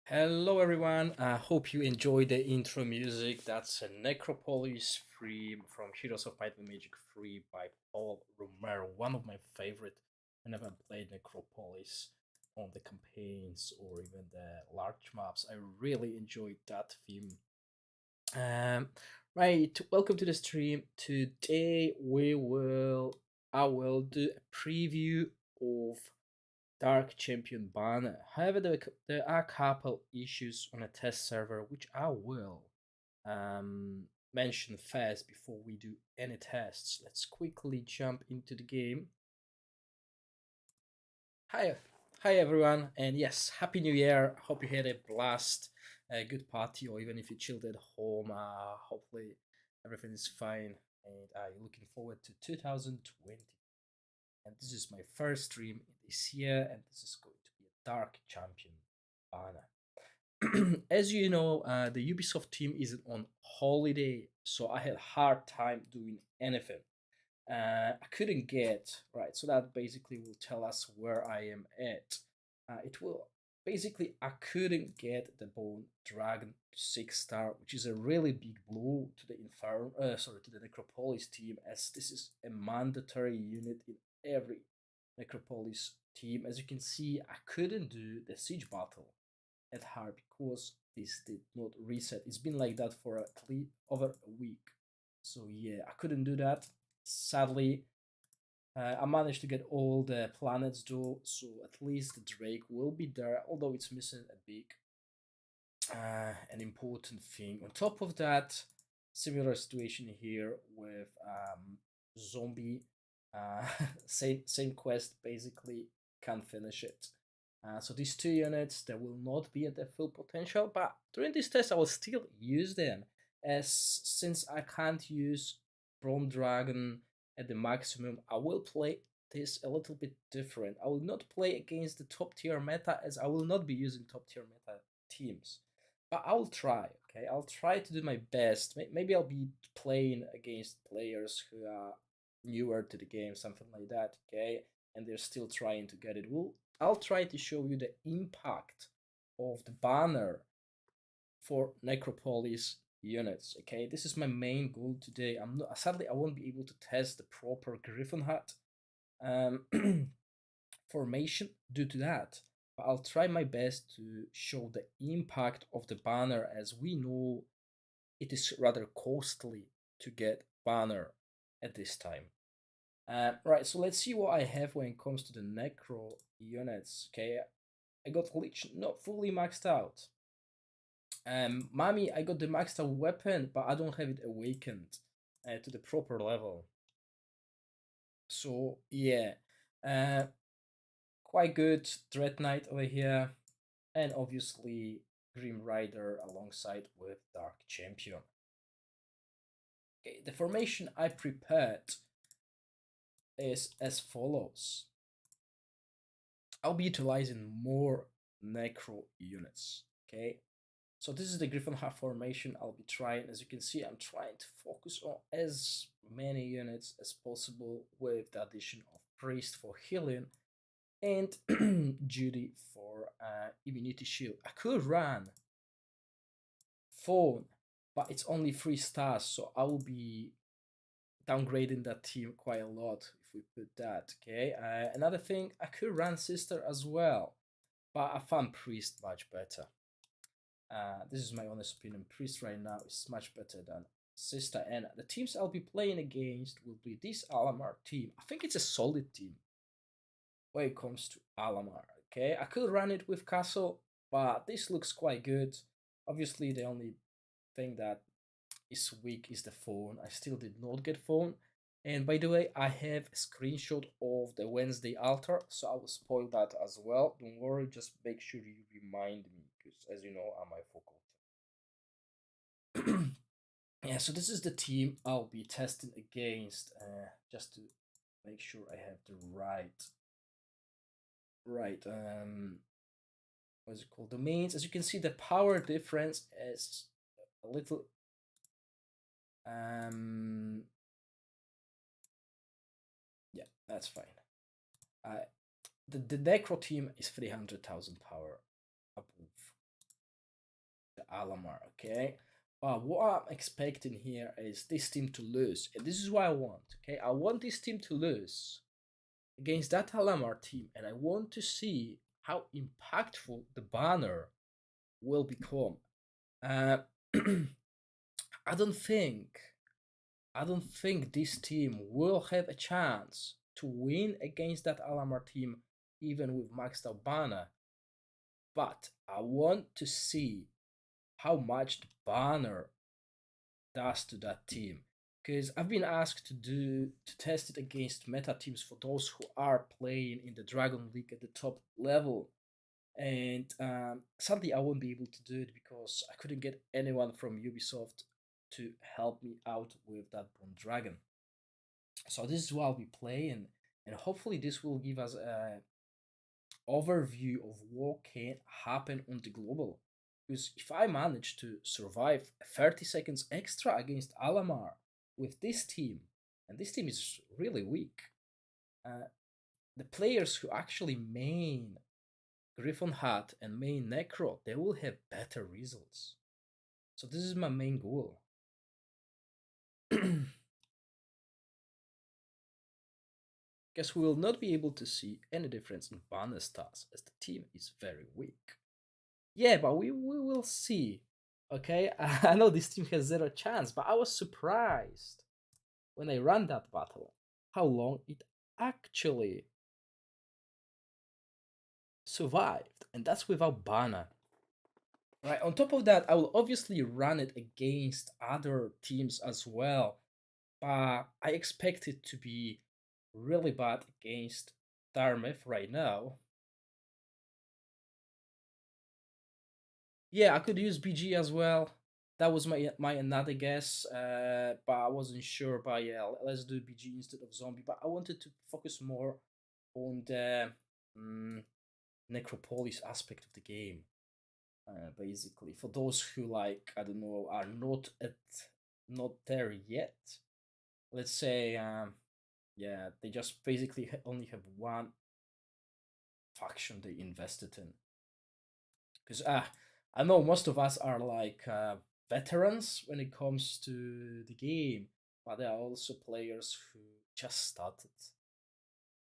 Hello everyone, I hope you enjoyed the intro music. That's a Necropolis free from Heroes of Might and Magic free by Paul Romero, one of my favorite whenever I played Necropolis on the campaigns or even the large maps. I really enjoyed that theme. Um, right, welcome to the stream. Today I will do a preview of Dark Champion banner. However, there are a couple issues on a test server which I will um, mention first before we do any tests. Let's quickly jump into the game. Hi, hi everyone, and yes, Happy New Year. Hope you had a blast, a good party, or even if you chilled at home. Hopefully everything is fine, and I'm looking forward to 2020. And this is my first stream this year, and this is going to be a Dark Champion banner. As you know, the Ubisoft team isn't on holiday, so I had a hard time doing anything. I couldn't get right, so that basically will tell us where I am at. It will basically I couldn't get the Bone Dragon 6 star, which is a really big blow to the to the Necropolis team, as this is a mandatory unit in every Necropolis team. As you can see, I couldn't do the siege battle at hard because this did not reset. It's been like that for at least over a week. So yeah, I couldn't do that. Sadly, I managed to get all the planets though, so at least the Drake will be there, although it's missing a big an important thing. On top of that, similar situation here with zombie. Uh, same quest, basically can't finish it. So these two units, they will not be at their full potential, but during this test I will still use them, as since I can't use Bronze Dragon at the maximum, I will play this a little bit different. I will not play against the top tier meta, as I will not be using top tier meta teams. But I'll try, okay? I'll try to do my best. Maybe I'll be playing against players who are newer to the game, something like that, okay? And they're still trying to get it. I'll try to show you the impact of the banner for Necropolis units, okay? This is my main goal today. Sadly I won't be able to test the proper Griffin hat formation due to that. But I'll try my best to show the impact of the banner, as we know it is rather costly to get banner at this time. Right, so let's see what I have when it comes to the Necro units. Okay, I got Lich not fully maxed out. Mami, I got the maxed out weapon, but I don't have it awakened to the proper level. So yeah, uh, quite good Dread Knight over here, and obviously Grim Rider alongside with Dark Champion. Okay, the formation I prepared is as follows. I'll be utilizing more Necro units, okay? So this is the Griffin half formation I'll be trying. As you can see, I'm trying to focus on as many units as possible with the addition of Priest for healing and Judy for immunity shield. I could run Phone, but it's only 3 stars, so I will be downgrading that team quite a lot if we put that, okay? Another thing, I could run Sister as well, but I found Priest much better. This is my honest opinion. Priest right now is much better than Sister, and the teams I'll be playing against will be this Alamar team. I think it's a solid team when it comes to Alamar, okay? I could run it with Castle, but this looks quite good. Obviously, the only thing that is weak is the phone. I still did not get phone. And by the way, I have a screenshot of the Wednesday altar, so I will spoil that as well. Don't worry, just make sure you remind me, because as you know, I'm my focal. Yeah, so this is the team I'll be testing against, just to make sure I have the right what's it called, domains. As you can see, the power difference is a little yeah, that's fine. The Necro team is 300,000 power above. Alamar, okay? But what I'm expecting here is this team to lose, and this is what I want, okay? I want this team to lose against that Alamar team, and I want to see how impactful the banner will become. Uh, I don't think I don't think this team will have a chance to win against that Alamar team, even with maxed out banner. But I want to see how much the banner does to that team. Because I've been asked to test it against meta teams for those who are playing in the Dragon League at the top level. And sadly, I won't be able to do it because I couldn't get anyone from Ubisoft to help me out with that Bone Dragon. So this is what I'll be playing, and hopefully this will give us a overview of what can happen on the global. Because if I manage to survive 30 seconds extra against Alamar with this team, and this team is really weak, uh, the players who actually main Griffon Hat and main Necro, they will have better results. So this is my main goal. Guess we will not be able to see any difference in banner stats as the team is very weak. Yeah, but we will see. Okay, I know this team has zero chance, but I was surprised when I ran that battle how long it actually survived, and that's without banner. Right. On top of that, I will obviously run it against other teams as well, but I expect it to be really bad against Darmeth right now. Yeah, I could use BG as well. That was my another guess, but I wasn't sure. But yeah, let's do BG instead of zombie. But I wanted to focus more on the Necropolis aspect of the game. Basically, for those who like I don't know are not there yet. Let's say yeah, they just basically only have one faction they invested in. Because I know most of us are like veterans when it comes to the game, but there are also players who just started.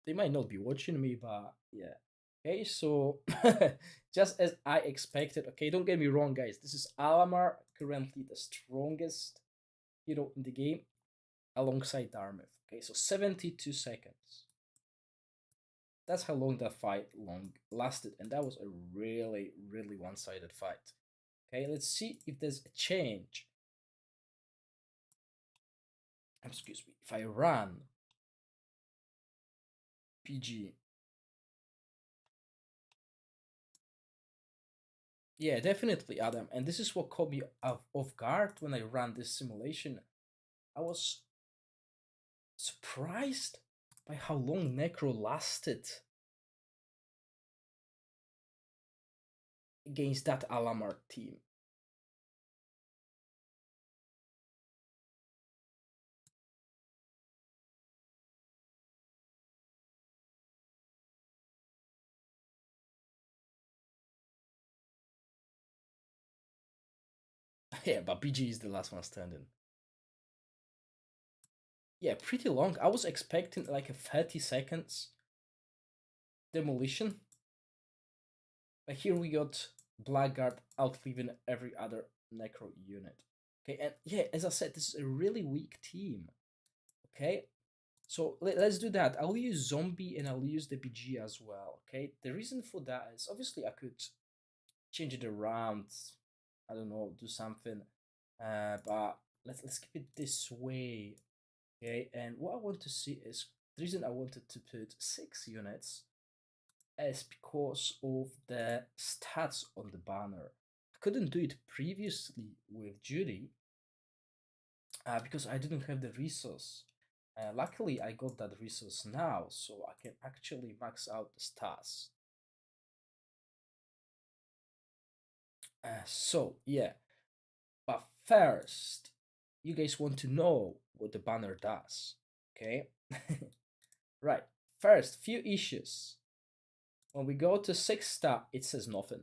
They might not be watching me, but yeah. Okay, so just as I expected. Okay, don't get me wrong, guys. This is Alamar, currently the strongest hero in the game, alongside Darmith. Okay, so 72 seconds. That's how long that fight lasted, and that was a really one-sided fight. Okay, let's see if there's a change. Excuse me. If I run PG, yeah, definitely, Adam. And this is what caught me off guard when I ran this simulation. I was surprised by how long Necro lasted against that Alamar team. Yeah, but PG is the last one standing. Yeah, pretty long. I was expecting like a 30 seconds demolition. But here we got Blackguard outliving every other Necro unit. Okay, and yeah, as I said, this is a really weak team. Okay, so let's do that. I'll use Zombie and I'll use the BG as well. Okay, the reason for that is obviously I could change it around. I don't know, do something. But let's keep it this way. Okay, and what I want to see is the reason I wanted to put 6 units is because of the stats on the banner. I couldn't do it previously with Judy because I didn't have the resource. Luckily, I got that resource now, so I can actually max out the stats. So, yeah. But first, you guys want to know what the banner does, okay? Right. First, few issues. When we go to 6-star, it says nothing.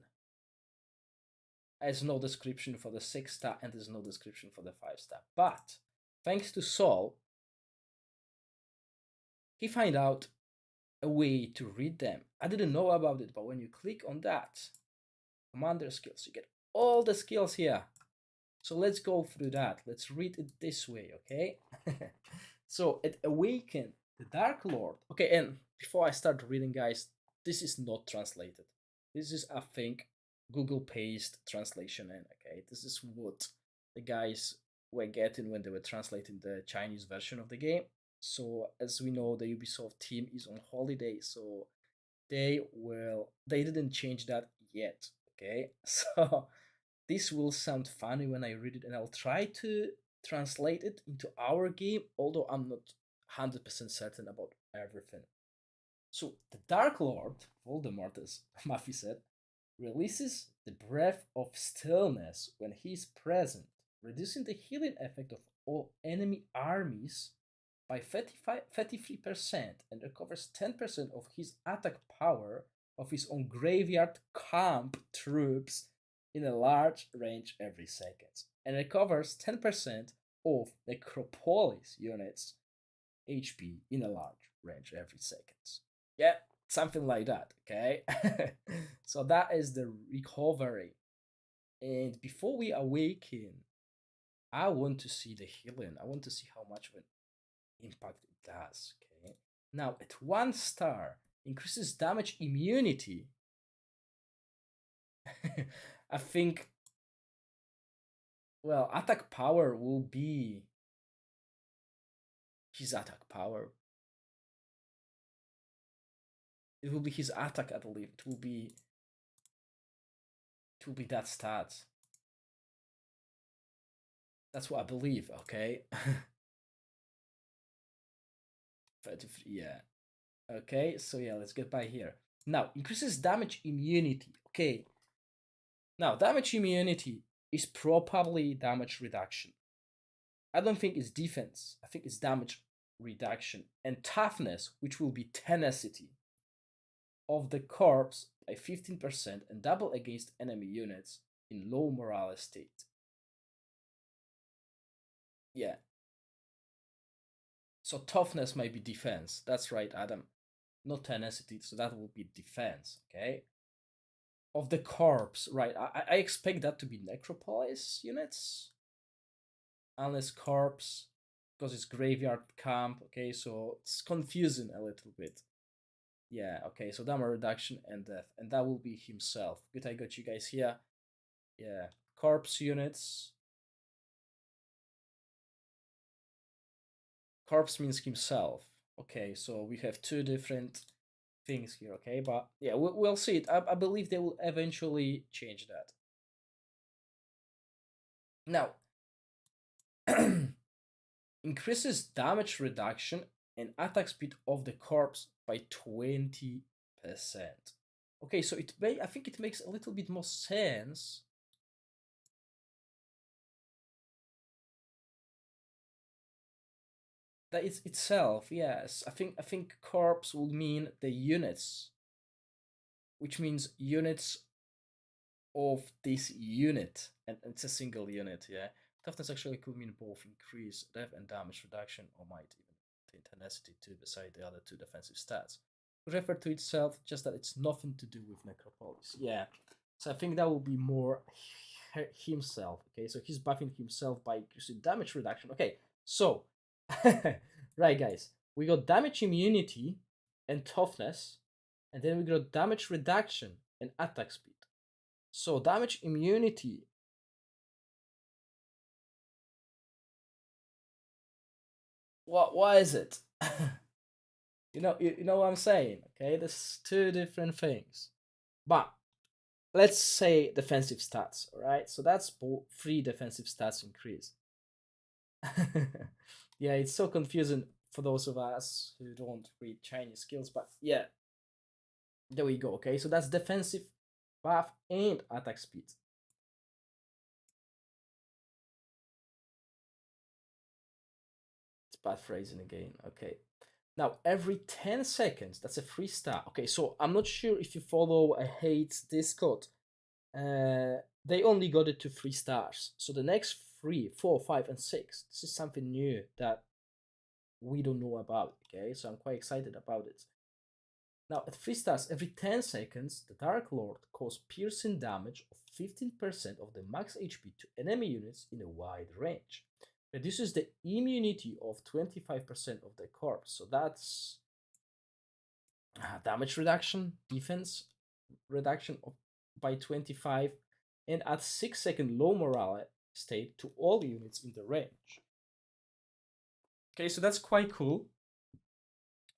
There's no description for the 6-star and there's no description for the 5-star. But thanks to Saul, he find out a way to read them. I didn't know about it, but when you click on that, commander skills, you get all the skills here. So let's go through that. Let's read it this way, okay? So it awakened the Dark Lord. Okay, and before I start reading, guys, this is not translated. This is, I think, Google paste translation in, okay? This is what the guys were getting when they were translating the Chinese version of the game. So as we know, the Ubisoft team is on holiday, so they didn't change that yet, okay? So this will sound funny when I read it, and I'll try to translate it into our game, although I'm not 100% certain about everything. So the Dark Lord, Voldemort, as Mafi said, releases the breath of stillness when he is present, reducing the healing effect of all enemy armies by 33% and recovers 10% of his attack power of his own graveyard camp troops in a large range every second, and recovers 10% of Necropolis units HP in a large range every second. Yeah, something like that, okay? So that is the recovery. And before we awaken, I want to see the healing. I want to see how much of an impact it does, okay? Now, at 1-star, increases damage immunity. I think, well, attack power will be his attack power. It will be his attack, I believe. It will be that stat. That's what I believe, okay? 33, yeah. Okay, so yeah, let's get by here. Now, increases damage immunity. Okay. Now, damage immunity is probably damage reduction. I don't think it's defense. I think it's damage reduction. And toughness, which will be tenacity of the corpse by 15% and double against enemy units in low morale state. Yeah. So toughness might be defense. That's right, Adam. Not tenacity, so that will be defense, okay? Of the corpse, right? I expect that to be Necropolis units. Unless corpse, because it's graveyard camp, okay? So it's confusing a little bit. Yeah, okay, so damage reduction and death. And that will be himself. Good, I got you guys here. Yeah, corpse units. Corpse means himself. Okay, so we have two different things here, okay? But yeah, we'll see it. I believe they will eventually change that. Now, increases damage reduction and attack speed of the corpse by 20%. Okay, so I think it makes a little bit more sense. That it's itself, yes. I think corpse will mean the units, which means units of this unit, and it's a single unit, yeah. Toughness actually could mean both increase death and damage reduction, or might even contain tenacity too, beside the other two defensive stats. Could refer to itself, just that it's nothing to do with Necropolis. Yeah, so I think that will be more himself. Okay, so he's buffing himself by increasing damage reduction. Okay, so right, guys, we got damage immunity and toughness, and then we got damage reduction and attack speed. So damage immunity. What is it? you know what I'm saying, okay? There's two different things. But let's say defensive stats, all right? So that's 3 defensive stats increase. Yeah, it's so confusing for those of us who don't read Chinese skills, but yeah. There we go, okay? So that's defensive buff and attack speed. It's bad phrasing again, okay. Now, every 10 seconds, that's a 3-star. Okay, so I'm not sure if you follow a hate Discord. They only got it to 3 stars. So the next three, four, five, and six, this is something new that we don't know about. Okay, so I'm quite excited about it. Now, at 3 stars, every 10 seconds, the Dark Lord causes piercing damage of 15% of the max HP to enemy units in a wide range. Reduces the immunity of 25% of the corpse. So that's damage reduction, defense reduction by 25, and at 6-second low morale state to all units in the range. Okay, so that's quite cool.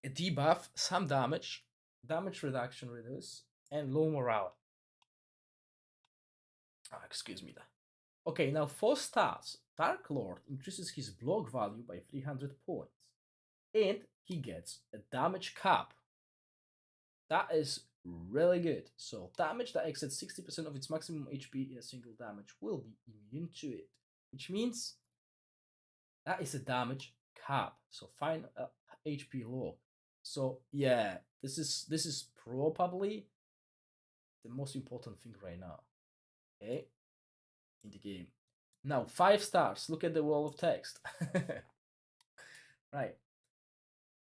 A debuff, some damage, damage reduction reduce, and low morale. Excuse me. Okay, now 4 stars. Dark Lord increases his block value by 300 points. And he gets a damage cap. That is really good. So damage that exceeds 60% of its maximum HP in a single damage will be immune to it. Which means that is a damage cap. So fine HP low. So yeah, this is probably the most important thing right now. Okay, in the game. Now 5 stars. Look at the wall of text. Right.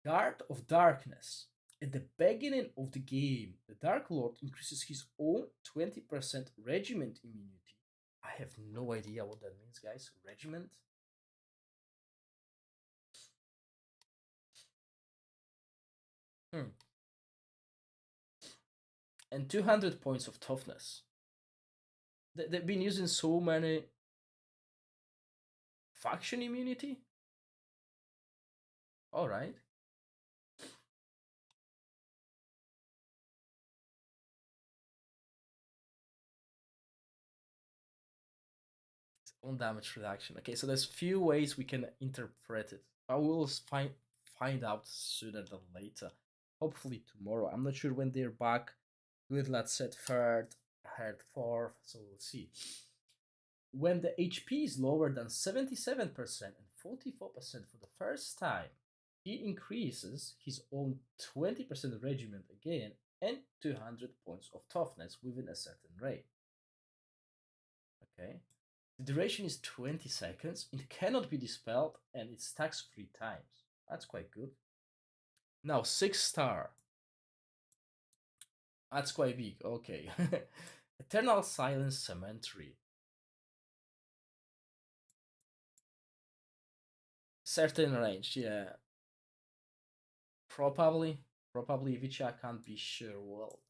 Guard of Darkness. At the beginning of the game, the Dark Lord increases his own 20% regiment immunity. I have no idea what that means, guys. Regiment? And 200 points of toughness. They've been using so many faction immunity? Alright. On damage reduction. Okay, so there's few ways we can interpret it. I will find out sooner than later. Hopefully tomorrow. I'm not sure when they're back. Good lad said third, heard fourth, so we'll see. When the HP is lower than 77% and 44% for the first time, he increases his own 20% regiment again and 200 points of toughness within a certain rate. Okay. The duration is 20 seconds, it cannot be dispelled, and it stacks 3 times. That's quite good. Now, 6 star. That's quite big, okay. Eternal Silence Cemetery. Certain range, yeah. Probably which I can't be sure. Well,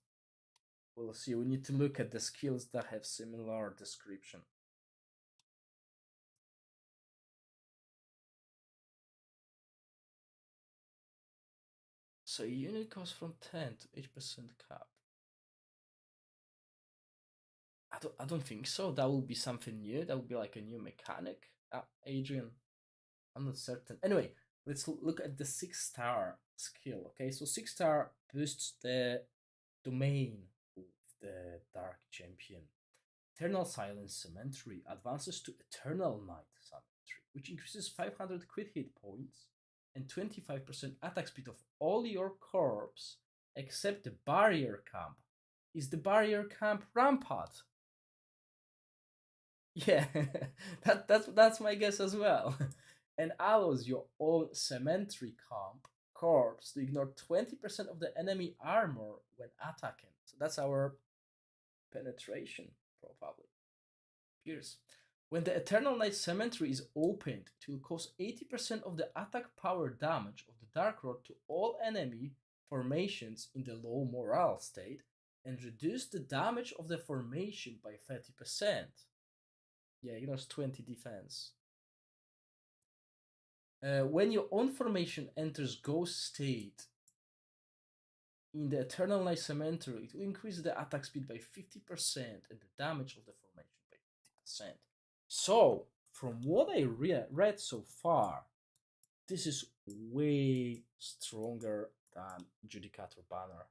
we'll see. We need to look at the skills that have similar description. So unit goes from 10 to 8% cap. I don't think so. That will be something new. That would be like a new mechanic. Adrian, I'm not certain. Anyway, let's look at the 6 star skill. Okay, so 6 star boosts the domain of the Dark Champion. Eternal Silence Cemetery advances to Eternal Night Cemetery, which increases 500 crit hit points and 25% attack speed of all your corps except the barrier camp. Is the barrier camp rampart? Yeah, that's my guess as well. And allows your own cemetery camp corpse to ignore 20% of the enemy armor when attacking. So that's our penetration, probably. Pierce. When the Eternal Night Cemetery is opened, it will cause 80% of the attack power damage of the Dark Lord to all enemy formations in the low morale state and reduce the damage of the formation by 30%. Yeah, ignores 20 defense. When your own formation enters Ghost state in the Eternal Night Cemetery, it will increase the attack speed by 50% and the damage of the formation by 50%. So, from what I read so far, this is way stronger than Judicator Banner.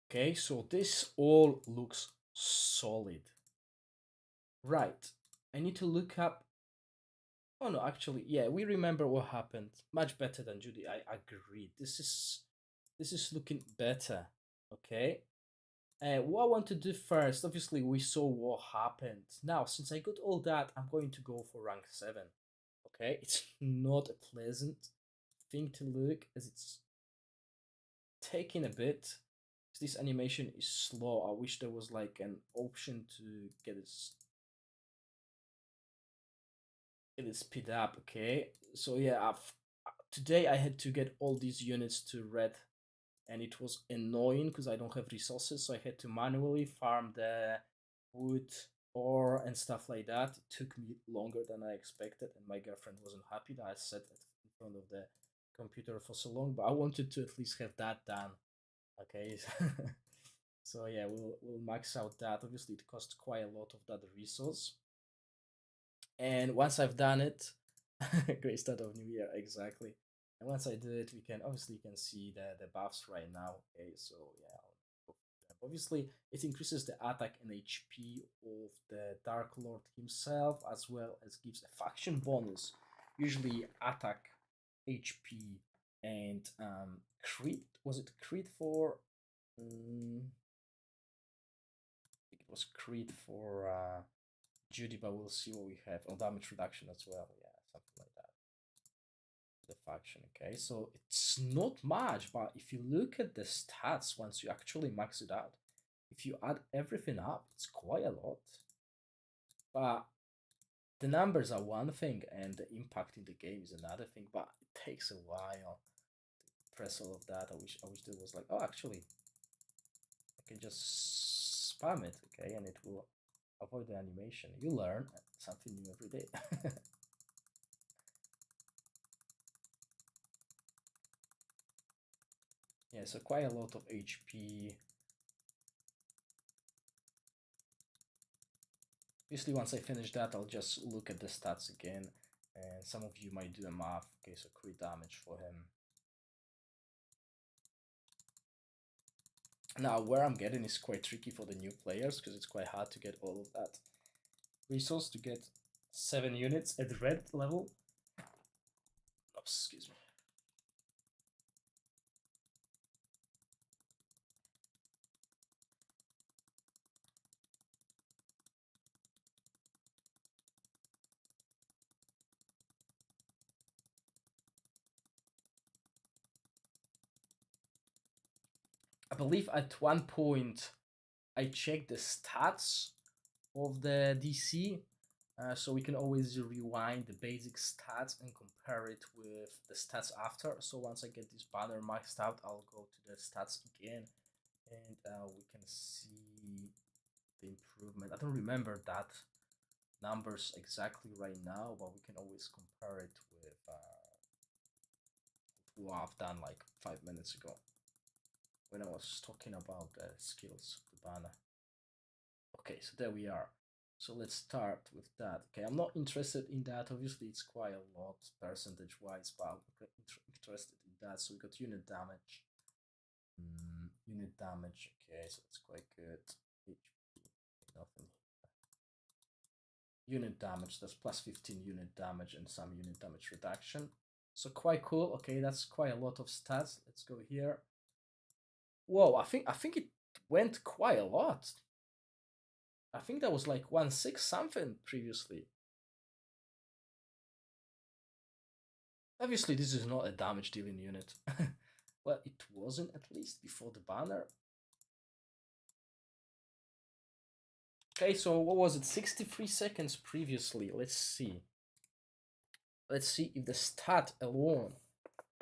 Okay, so this all looks solid. Right, I need to look up Oh no, actually, yeah, we remember what happened. Much better than Judy. I agree. This is looking better. Okay. And what I want to do first, obviously, we saw what happened. Now, since I got all that, I'm going to go for rank 7. Okay, it's not a pleasant thing to look as it's taking a bit. This animation is slow. I wish there was like an option to get it speed up. Okay, so yeah, today I had to get all these units to red, and it was annoying because I don't have resources, so I had to manually farm the wood, ore, and stuff like that. It took me longer than I expected, and my girlfriend wasn't happy that I sat in front of the computer for so long. But I wanted to at least have that done. Okay, so yeah, we'll max out that. Obviously, it costs quite a lot of that resource, and once I've done it, great start of new year, exactly. And once I do it, we can obviously you can see the buffs right now. Okay, so yeah, obviously it increases the attack and HP of the Dark Lord himself, as well as gives a faction bonus, usually attack, HP, and crit. Was it crit for? I think it was crit for Judy, but we'll see what we have. Oh, damage reduction as well. Yeah, something like that. The faction. Okay, so it's not much, but if you look at the stats once you actually max it out, if you add everything up, it's quite a lot. But the numbers are one thing, and the impact in the game is another thing. But it takes a while to press all of that. I wish there was like, oh, actually, I can just spam it, okay, and it will avoid the animation. You learn something new every day. Yeah, so quite a lot of HP. Obviously, once I finish that, I'll just look at the stats again, and some of you might do a math. Okay, so crit damage for him. Now, where I'm getting is quite tricky for the new players, because it's quite hard to get all of that resource to get 7 units at red level. Oh, excuse me. I believe at one point I checked the stats of the DC, so we can always rewind the basic stats and compare it with the stats after. So once I get this banner maxed out, I'll go to the stats again, and we can see the improvement. I don't remember that numbers exactly right now, but we can always compare it with what I've done like 5 minutes ago when I was talking about the skills of the banner. Okay, so there we are. So let's start with that. Okay, I'm not interested in that. Obviously, it's quite a lot percentage wise, but I'm interested in that. So we got unit damage. Unit damage. Okay, so that's quite good. HP, nothing. Unit damage. That's plus 15 unit damage and some unit damage reduction. So quite cool. Okay, that's quite a lot of stats. Let's go here. Whoa, I think it went quite a lot. I think that was like 1/6 something previously. Obviously, this is not a damage dealing unit. Well, it wasn't at least before the banner. Okay, so what was it? 63 seconds previously. Let's see. Let's see if the stat alone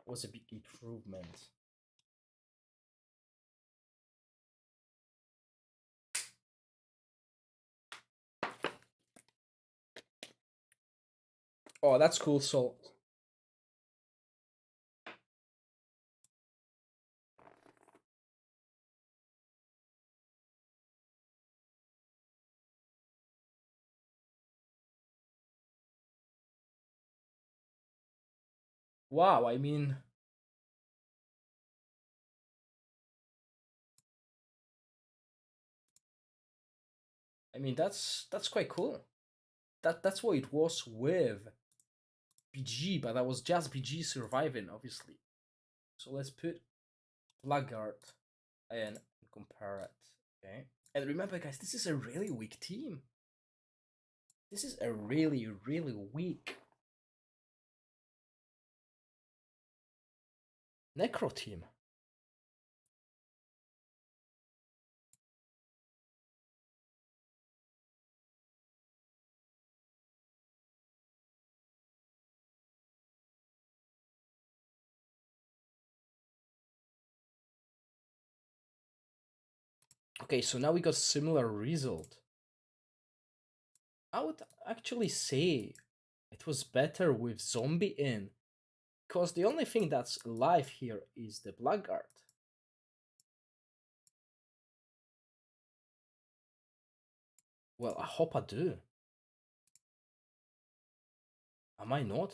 was a big improvement. Oh, that's cool. So, wow, I mean that's quite cool. That's what it was with PG, but that was just PG surviving, obviously. So let's put Blackguard and compare it. Okay. And remember, guys, this is a really weak team. This is a really, really weak Necro team. Okay, so now we got similar result. I would actually say it was better with zombie in, because the only thing that's alive here is the Blackguard. Well, I hope I do. Am I not?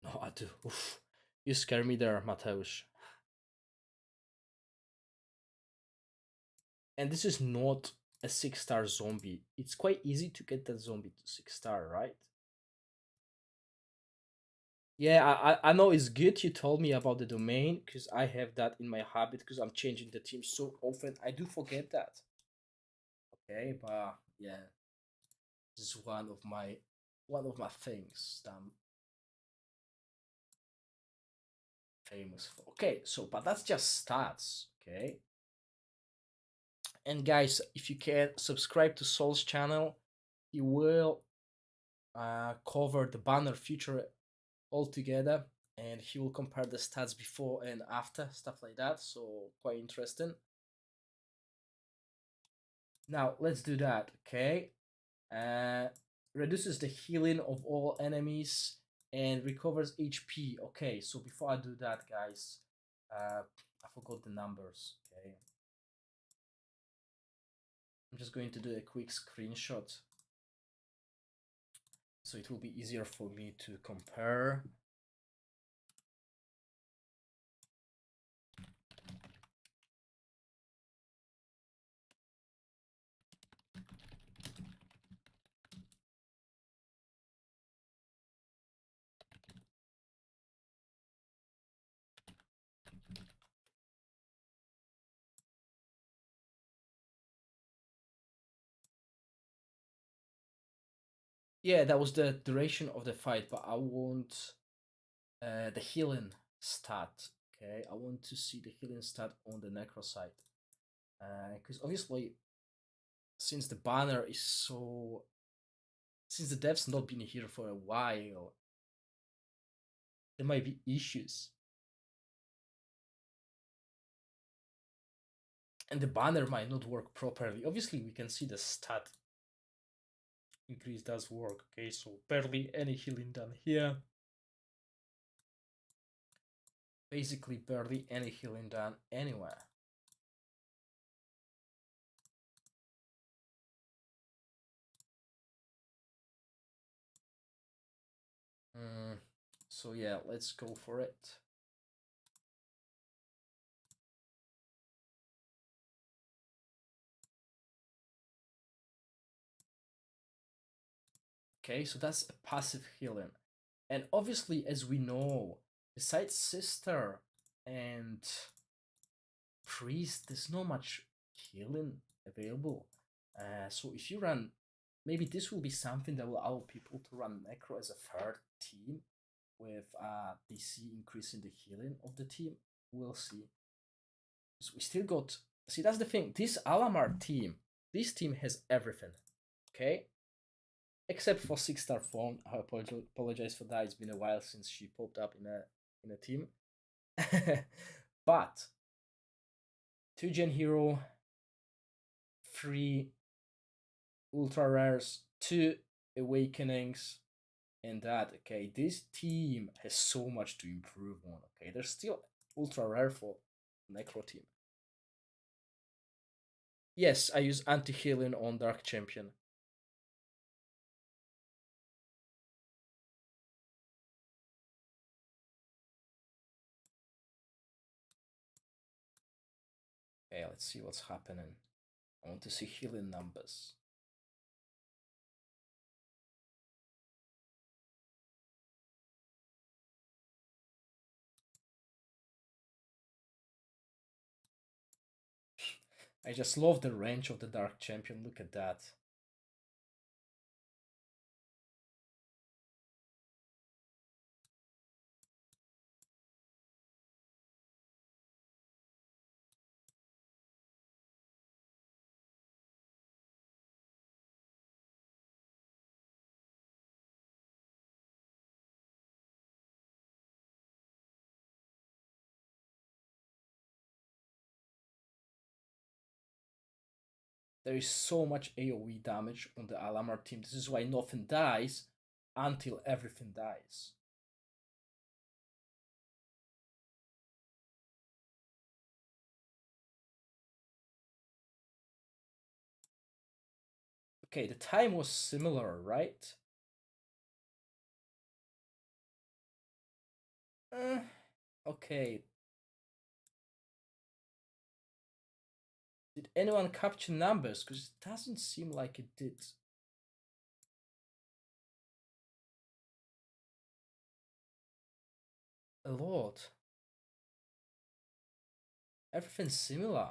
No, I do. Oof. You scare me there, Mateusz. And this is not a 6-star zombie. It's quite easy to get that zombie to 6-star, right? Yeah, I know it's good you told me about the domain, because I have that in my habit, because I'm changing the team so often. I do forget that. Okay, but yeah, this is one of my things that I'm famous for. Okay, so but that's just stats, okay? And guys, if you can subscribe to Sol's channel, he will cover the banner feature altogether, and he will compare the stats before and after, stuff like that. So quite interesting. Now let's do that. Okay, uh, reduces the healing of all enemies and recovers HP. Okay, so before I do that, guys, I forgot the numbers. Okay, I'm just going to do a quick screenshot so it will be easier for me to compare. Yeah, that was the duration of the fight, but I want the healing stat. Okay, I want to see the healing stat on the necro side, because obviously, since the banner is so, since the dev's not been here for a while, there might be issues, and the banner might not work properly. Obviously, we can see the stat increase does work. Okay, so barely any healing done here. Basically, barely any healing done anywhere. So yeah, let's go for it. Okay, so that's a passive healing. And obviously, as we know, besides Sister and Priest, there's not much healing available. So if you run, maybe this will be something that will allow people to run Necro as a third team with DC increasing the healing of the team. We'll see. So we still got, see, that's the thing. This Alamar team, this team has everything. Okay, except for 6-star phone. I apologize for that. It's been a while since she popped up in a team. But 2-gen hero, 3 ultra rares, 2 awakenings, and that. Okay, this team has so much to improve on. Okay, there's still ultra rare for Necro team. Yes, I use anti-healing on Dark Champion. Okay, let's see what's happening. I want to see healing numbers. I just love the range of the Dark Champion. Look at that. There is so much AoE damage on the Alamar team. This is why nothing dies until everything dies. Okay, the time was similar, right? Uh, okay. Did anyone capture numbers? Because it doesn't seem like it did. A lot. Everything's similar.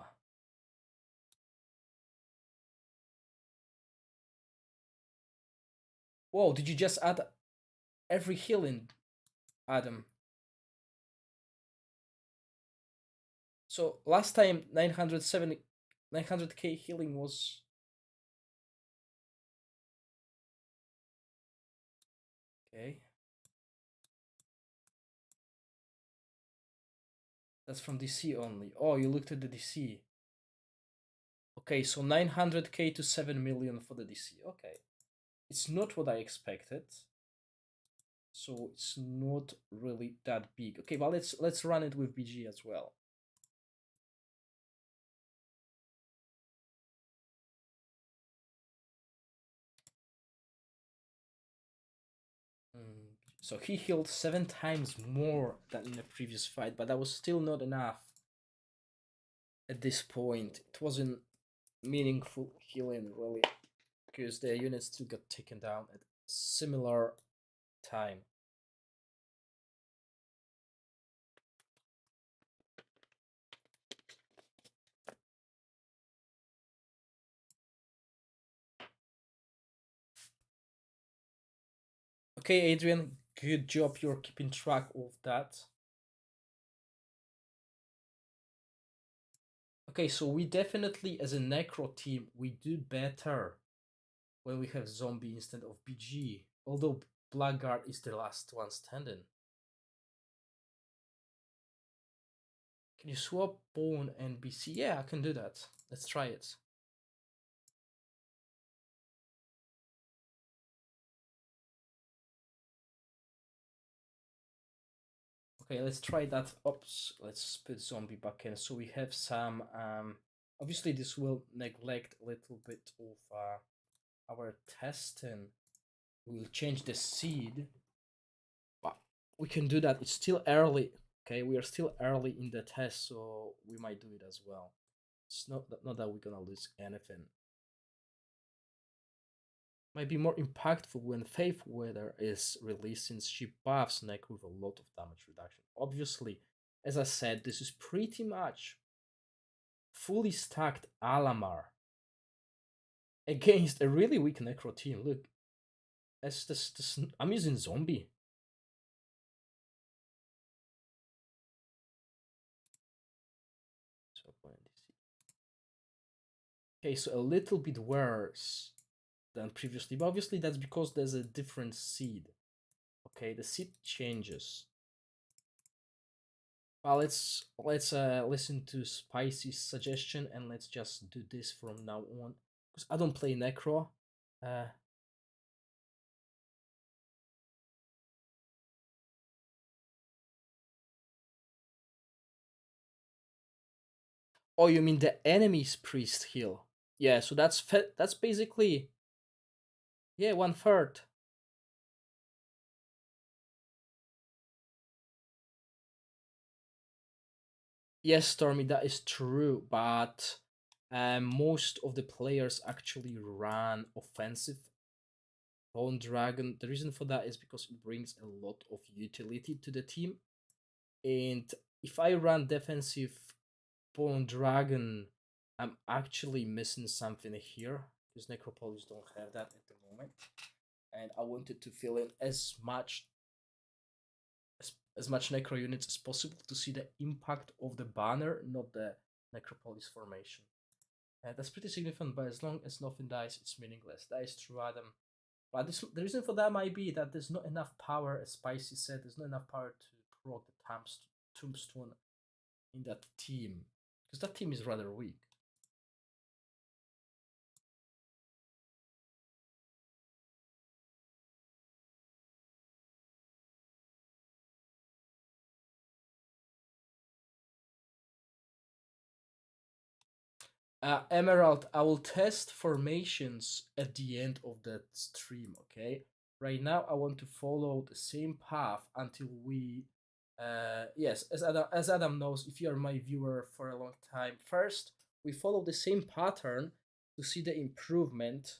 Whoa, did you just add every healing, Adam? So last time 900k healing was. Okay. That's from DC only. Oh, you looked at the DC. Okay, so 900k to 7 million for the DC. Okay. It's not what I expected. So it's not really that big. Okay, but let's run it with BG as well. So he healed 7 times more than in the previous fight, but that was still not enough at this point. It wasn't meaningful healing, really, because the units still got taken down at similar time. Okay, Adrian, good job. You're keeping track of that. Okay, so we definitely, as a Necro team, we do better when we have Zombie instead of BG. Although Blackguard is the last one standing. Can you swap Bone and BC? Yeah, I can do that. Let's try it. Okay, let's try that. Oops, let's put Zombie back in. So we have some. Obviously, this will neglect a little bit of our testing. We'll change the seed, but we can do that. It's still early. Okay, we are still early in the test, so we might do it as well. It's not that we're gonna lose anything. Might be more impactful when Faith Weather is released, since she buffs Neck with a lot of damage reduction. Obviously, as I said, this is pretty much fully stacked Alamar against a really weak Necro team. Look, I'm using Zombie. Okay, so a little bit worse than previously, but obviously that's because there's a different seed. Okay, the seed changes. Well, let's listen to Spicy's suggestion and let's just do this from now on. Because I don't play Necro. Uh, oh, you mean the enemy's priest heal? Yeah, so that's basically, yeah, 1/3. Yes, Stormy, that is true, but most of the players actually run offensive Bone Dragon. The reason for that is because it brings a lot of utility to the team. And if I run defensive Bone Dragon, I'm actually missing something here because Necropolis don't have that at the moment, and I wanted to fill in as much necro units as possible to see the impact of the banner, not the Necropolis formation. That's pretty significant, but as long as nothing dies, it's meaningless. That is true, Adam. But the reason for that might be that there's not enough power, as Spicy said, there's not enough power to proc the tombstone in that team. Because that team is rather weak. Emerald, I will test formations at the end of that stream, okay? Right now, I want to follow the same path until we. Yes, as Adam knows, if you are my viewer for a long time, first we follow the same pattern to see the improvement,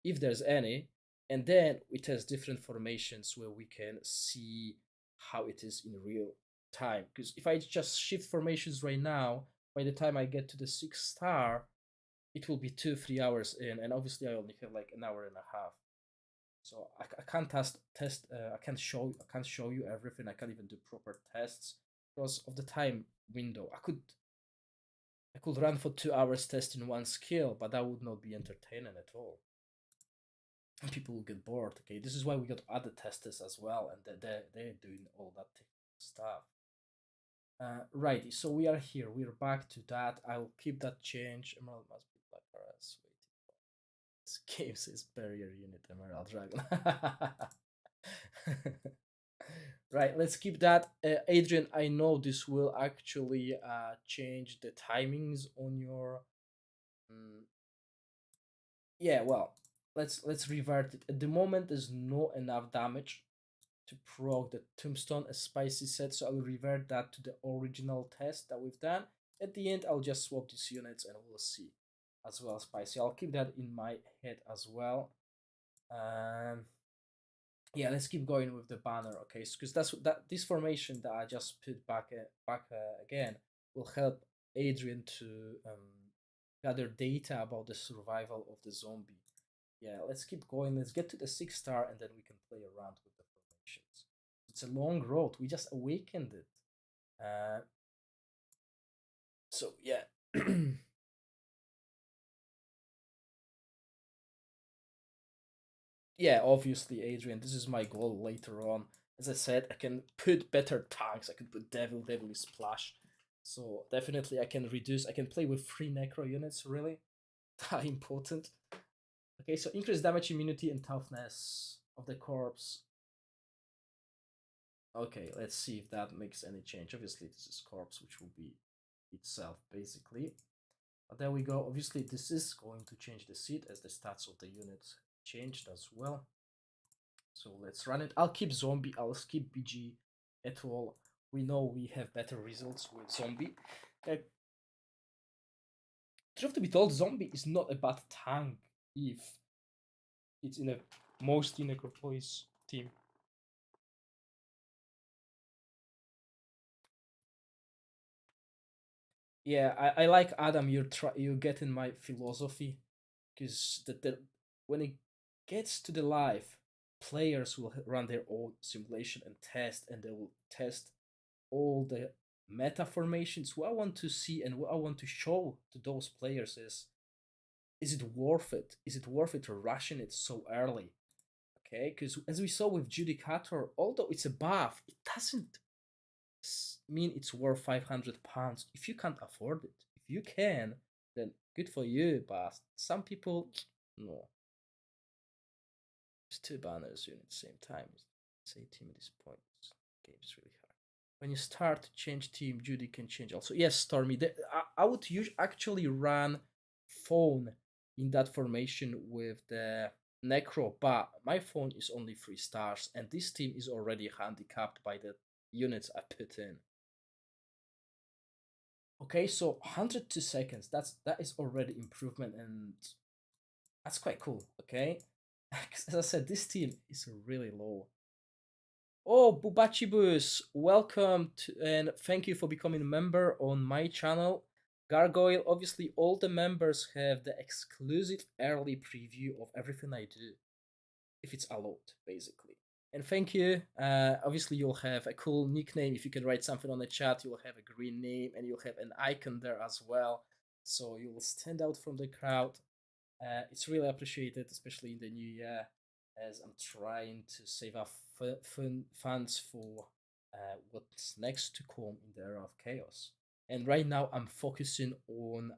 if there's any, and then we test different formations where we can see how it is in real time. Because if I just shift formations right now, by the time I get to the 6 star, it will be 2 3 hours in, and obviously I only have like an hour and a half. So I can't test. I can't show you everything. I can't even do proper tests because of the time window. I could run for 2 hours testing one skill, but that would not be entertaining at all. And people will get bored. Okay, this is why we got other testers as well, and they're doing all that stuff. Righty, so we are here. We're back to that. I'll keep that change. Emerald must be black for us. Waiting. This game says barrier unit Emerald Dragon. Right, let's keep that. Adrian, I know this will actually change the timings on your. Mm, yeah, well, let's revert it. At the moment, there's not enough damage to proc the tombstone, as Spicy said, so I will revert that to the original test that we've done. At the end, I'll just swap these units and we'll see as well, Spicy. I'll keep that in my head as well. Yeah, let's keep going with the banner, okay? Because that this formation that I just put back again will help Adrian to gather data about the survival of the zombie. Yeah, let's keep going. Let's get to the 6 star, and then we can play around with the formations. It's a long road. We just awakened it. So yeah. Yeah, obviously, Adrian, this is my goal later on. As I said, I can put better tanks. I can put Deadly Splash. So definitely, I can reduce. I can play with 3 Necro units. Really, that important. Okay, so increase damage, immunity, and toughness of the corpse. Okay, let's see if that makes any change. Obviously, this is corpse, which will be itself basically. But there we go. Obviously, this is going to change the seed as the stats of the unit changed as well. So let's run it. I'll keep zombie. I'll skip BG at all. We know we have better results with zombie. Truth to be told, zombie is not a bad tank if it's in a mostly Necropolis team. Yeah, I like Adam. You're getting my philosophy, because when it gets to the live, players will run their own simulation and test, and they will test all the meta formations. What I want to see and what I want to show to those players is it worth it? Is it worth it rushing it so early? Okay, because as we saw with Judicator, although it's a buff, it doesn't mean it's worth £500 if you can't afford it. If you can, then good for you, but some people, no. There's 2 banners at the same time. It's 18 at this point. This game's really hard. When you start to change team, Judy can change also. Yes, Stormy. I would actually run phone in that formation with the Necro, but my phone is only 3 stars, and this team is already handicapped by the units I put in. Okay, so 102 seconds. That is already improvement, and that's quite cool. Okay, as I said, this team is really low. Oh, Bubachibus, welcome to, and thank you for becoming a member on my channel. Gargoyle, obviously, all the members have the exclusive early preview of everything I do, if it's allowed, basically. And thank you. Obviously, you'll have a cool nickname. If you can write something on the chat, you'll have a green name and you'll have an icon there as well. So you will stand out from the crowd. It's really appreciated, especially in the new year, as I'm trying to save up funds for what's next to come in the era of chaos. And right now, I'm focusing on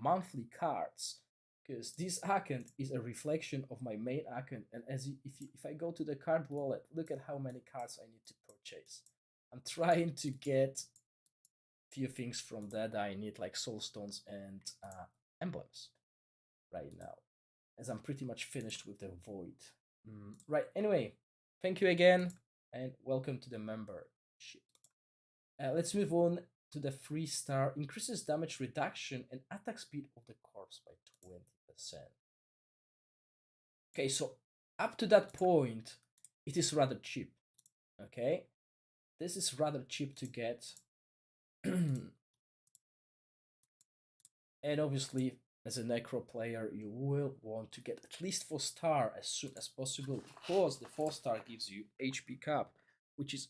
monthly cards because this account is a reflection of my main account. And if I go to the card wallet, look at how many cards I need to purchase. I'm trying to get few things from that I need, like soul stones and emblems right now, as I'm pretty much finished with the void. Right, anyway, thank you again, and welcome to the membership. Let's move on to the 3-star. Increases damage reduction and attack speed of the corpse by 20%. Okay, so up to that point, it is rather cheap. Okay, this is rather cheap to get. And obviously, as a Necro player, you will want to get at least 4-star as soon as possible, because the 4-star gives you HP cap, which is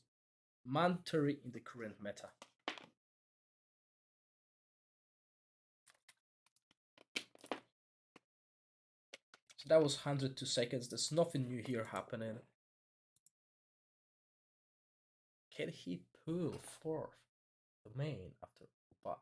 mandatory in the current meta. So that was 102 seconds. There's nothing new here happening. Can he pull fourth domain after pass?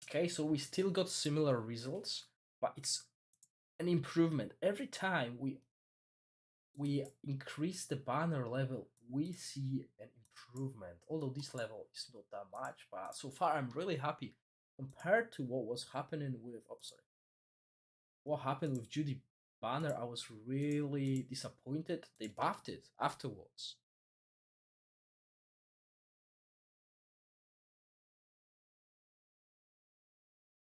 Okay, so we still got similar results, but it's an improvement. Every time we increase the banner level, we see an improvement. Although this level is not that much, but so far I'm really happy compared to what was happening with. Oh, sorry. What happened with Judy Banner? I was really disappointed. They buffed it afterwards.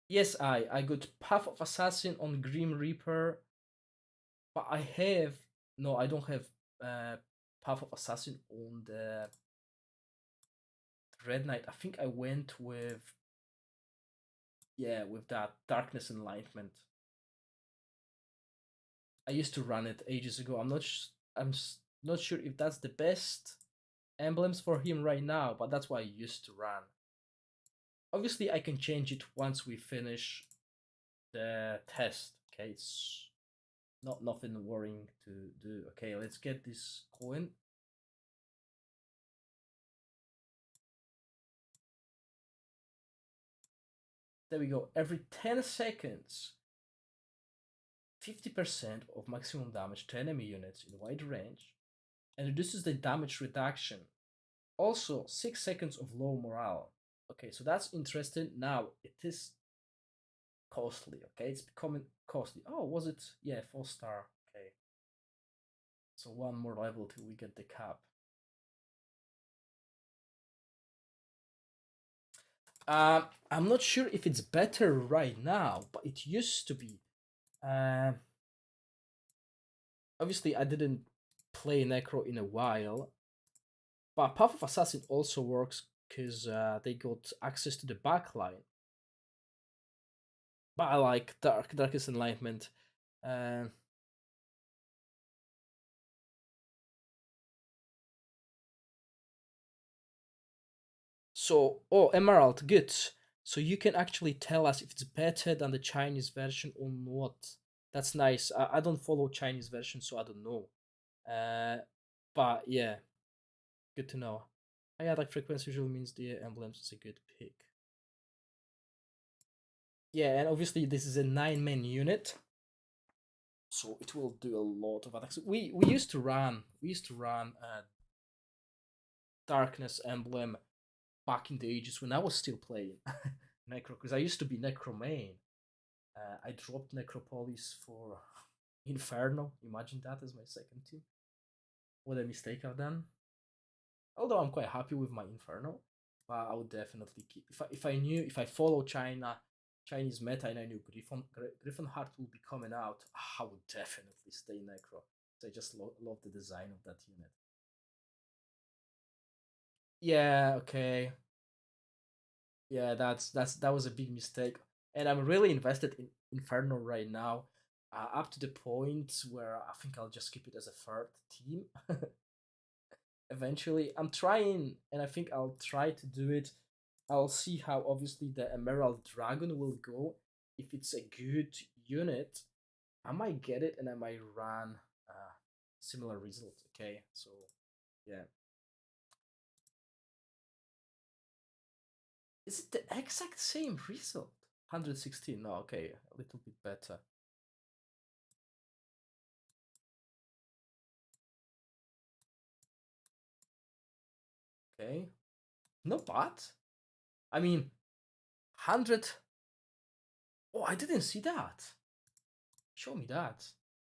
Yes, I got Path of Assassin on Grim Reaper, but I have no, I don't have Path of Assassin on the Red Knight. I think I went with, yeah, with that Darkness Enlightenment. I used to run it ages ago. I'm not sure if that's the best emblems for him right now, but that's what I used to run. Obviously, I can change it once we finish the test. Okay, it's not nothing worrying to do. Okay, let's get this coin. There we go. Every 10 seconds, 50% of maximum damage to enemy units in wide range, and reduces the damage reduction. Also, 6 seconds of low morale. Okay, so that's interesting. Now, it is costly, okay? It's becoming costly. Oh, was it? Yeah, 4-star. Okay. So one more level till we get the cap. I'm not sure if it's better right now, but it used to be. Obviously, I didn't play Necro in a while, but Path of Assassin also works because they got access to the backline. But I like Darkest Enlightenment. So, oh, Emerald, good. So you can actually tell us if it's better than the Chinese version or not. That's nice. I don't follow Chinese version, so I don't know. But yeah, good to know. I yeah, like frequency usually means the emblems is a good pick. Yeah, and obviously this is a 9-man unit, so it will do a lot of attacks. We used to run Darkness Emblem back in the ages when I was still playing Necro, because I used to be Necro main. I dropped Necropolis for Inferno. Imagine that as my second team. What a mistake I've done. Although I'm quite happy with my Inferno, but I would definitely keep if I follow China Chinese meta, and I knew Griffon Heart will be coming out, I would definitely stay Necro. I just love the design of that unit. Yeah, okay. Yeah, that was a big mistake, and I'm really invested in Inferno right now, up to the point where I think I'll just keep it as a third team. Eventually, I'm trying, and I think I'll try to do it. I'll see how obviously the Emerald Dragon will go. If it's a good unit, I might get it, and I might run similar result. Okay, so yeah. Is it the exact same result? 116. No, okay, a little bit better. Okay, not bad. I mean, 100. Oh, I didn't see that. Show me that.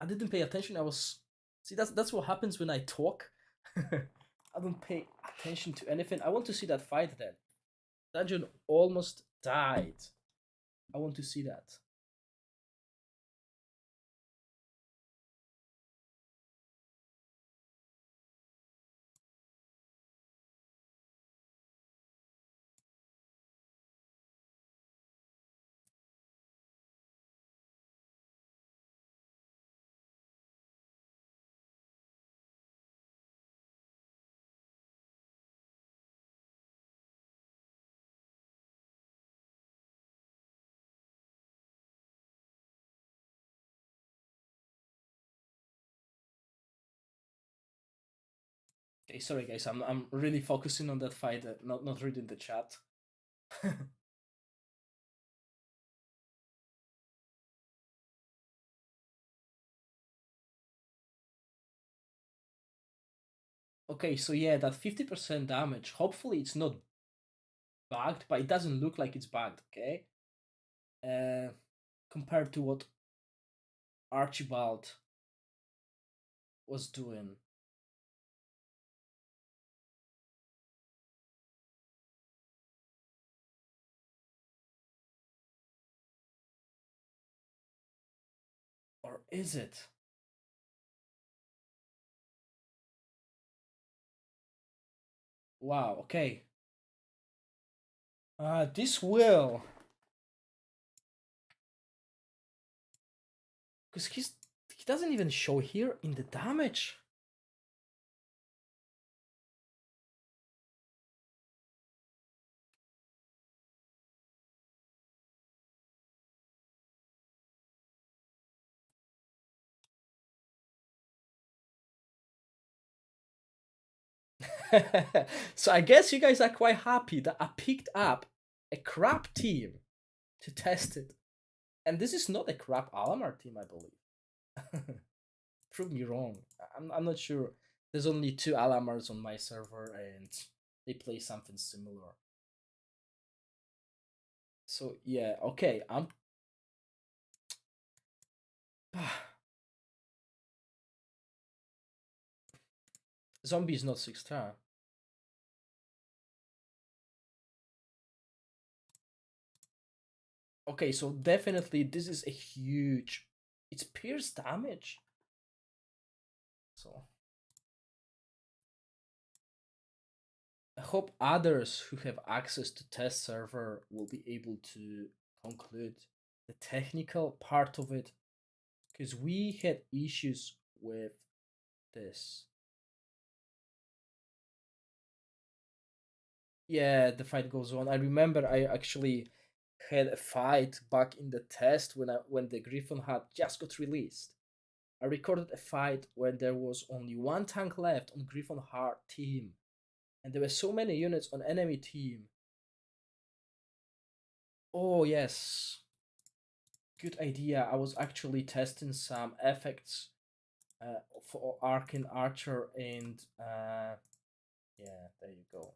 I didn't pay attention. I was. See, that's what happens when I talk. I don't pay attention to anything. I want to see that fight then. Dungeon almost died. I want to see that. Okay, sorry guys, I'm really focusing on that fight, not reading the chat. Okay, so yeah, that 50% damage. Hopefully it's not bugged, but it doesn't look like it's bugged. Okay, uh, compared to what Archibald was doing. Or is it? Wow, okay. This will. Because he doesn't even show here in the damage. So I guess you guys are quite happy that I picked up a crap team to test it. And this is not a crap Alamar team, I believe. Prove me wrong. I'm not sure. There's only two Alamars on my server and they play something similar. So yeah, okay, I'm Zombie is not 6 star. Okay, so definitely this is a huge. It's pierce damage. So I hope others who have access to test server will be able to conclude the technical part of it, because we had issues with this. Yeah, the fight goes on. I remember I actually had a fight back in the test when the Griffon had just got released. I recorded a fight when there was only one tank left on Griffon Heart team, and there were so many units on enemy team. Oh yes, good idea. I was actually testing some effects for Arcane Archer, and yeah, there you go.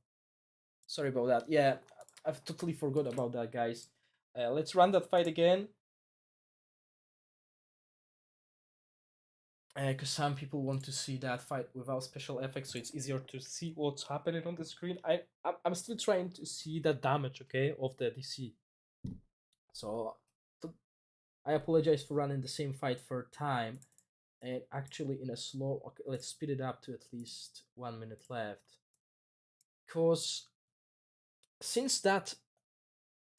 Sorry about that. Yeah, I've totally forgot about that, guys. Let's run that fight again. Because some people want to see that fight without special effects, so it's easier to see what's happening on the screen. I'm still trying to see the damage, okay, of the DC. So I apologize for running the same fight third time, and actually in a slow. Okay, let's speed it up to at least 1 minute left, because since that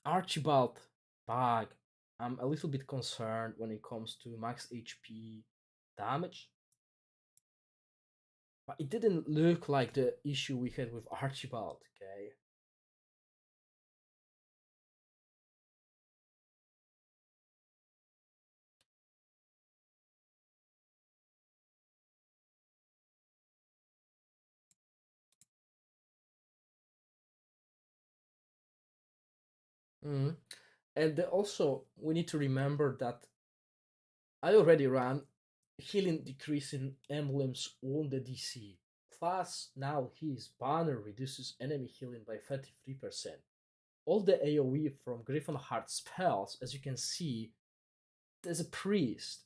Archibald bug, I'm a little bit concerned when it comes to max HP damage. But it didn't look like the issue we had with Archibald, okay? Mhm. And also, we need to remember that I already ran healing decreasing emblems on the DC. Plus, now his banner reduces enemy healing by 33%. All the AoE from Griffon Heart spells, as you can see, there's a priest,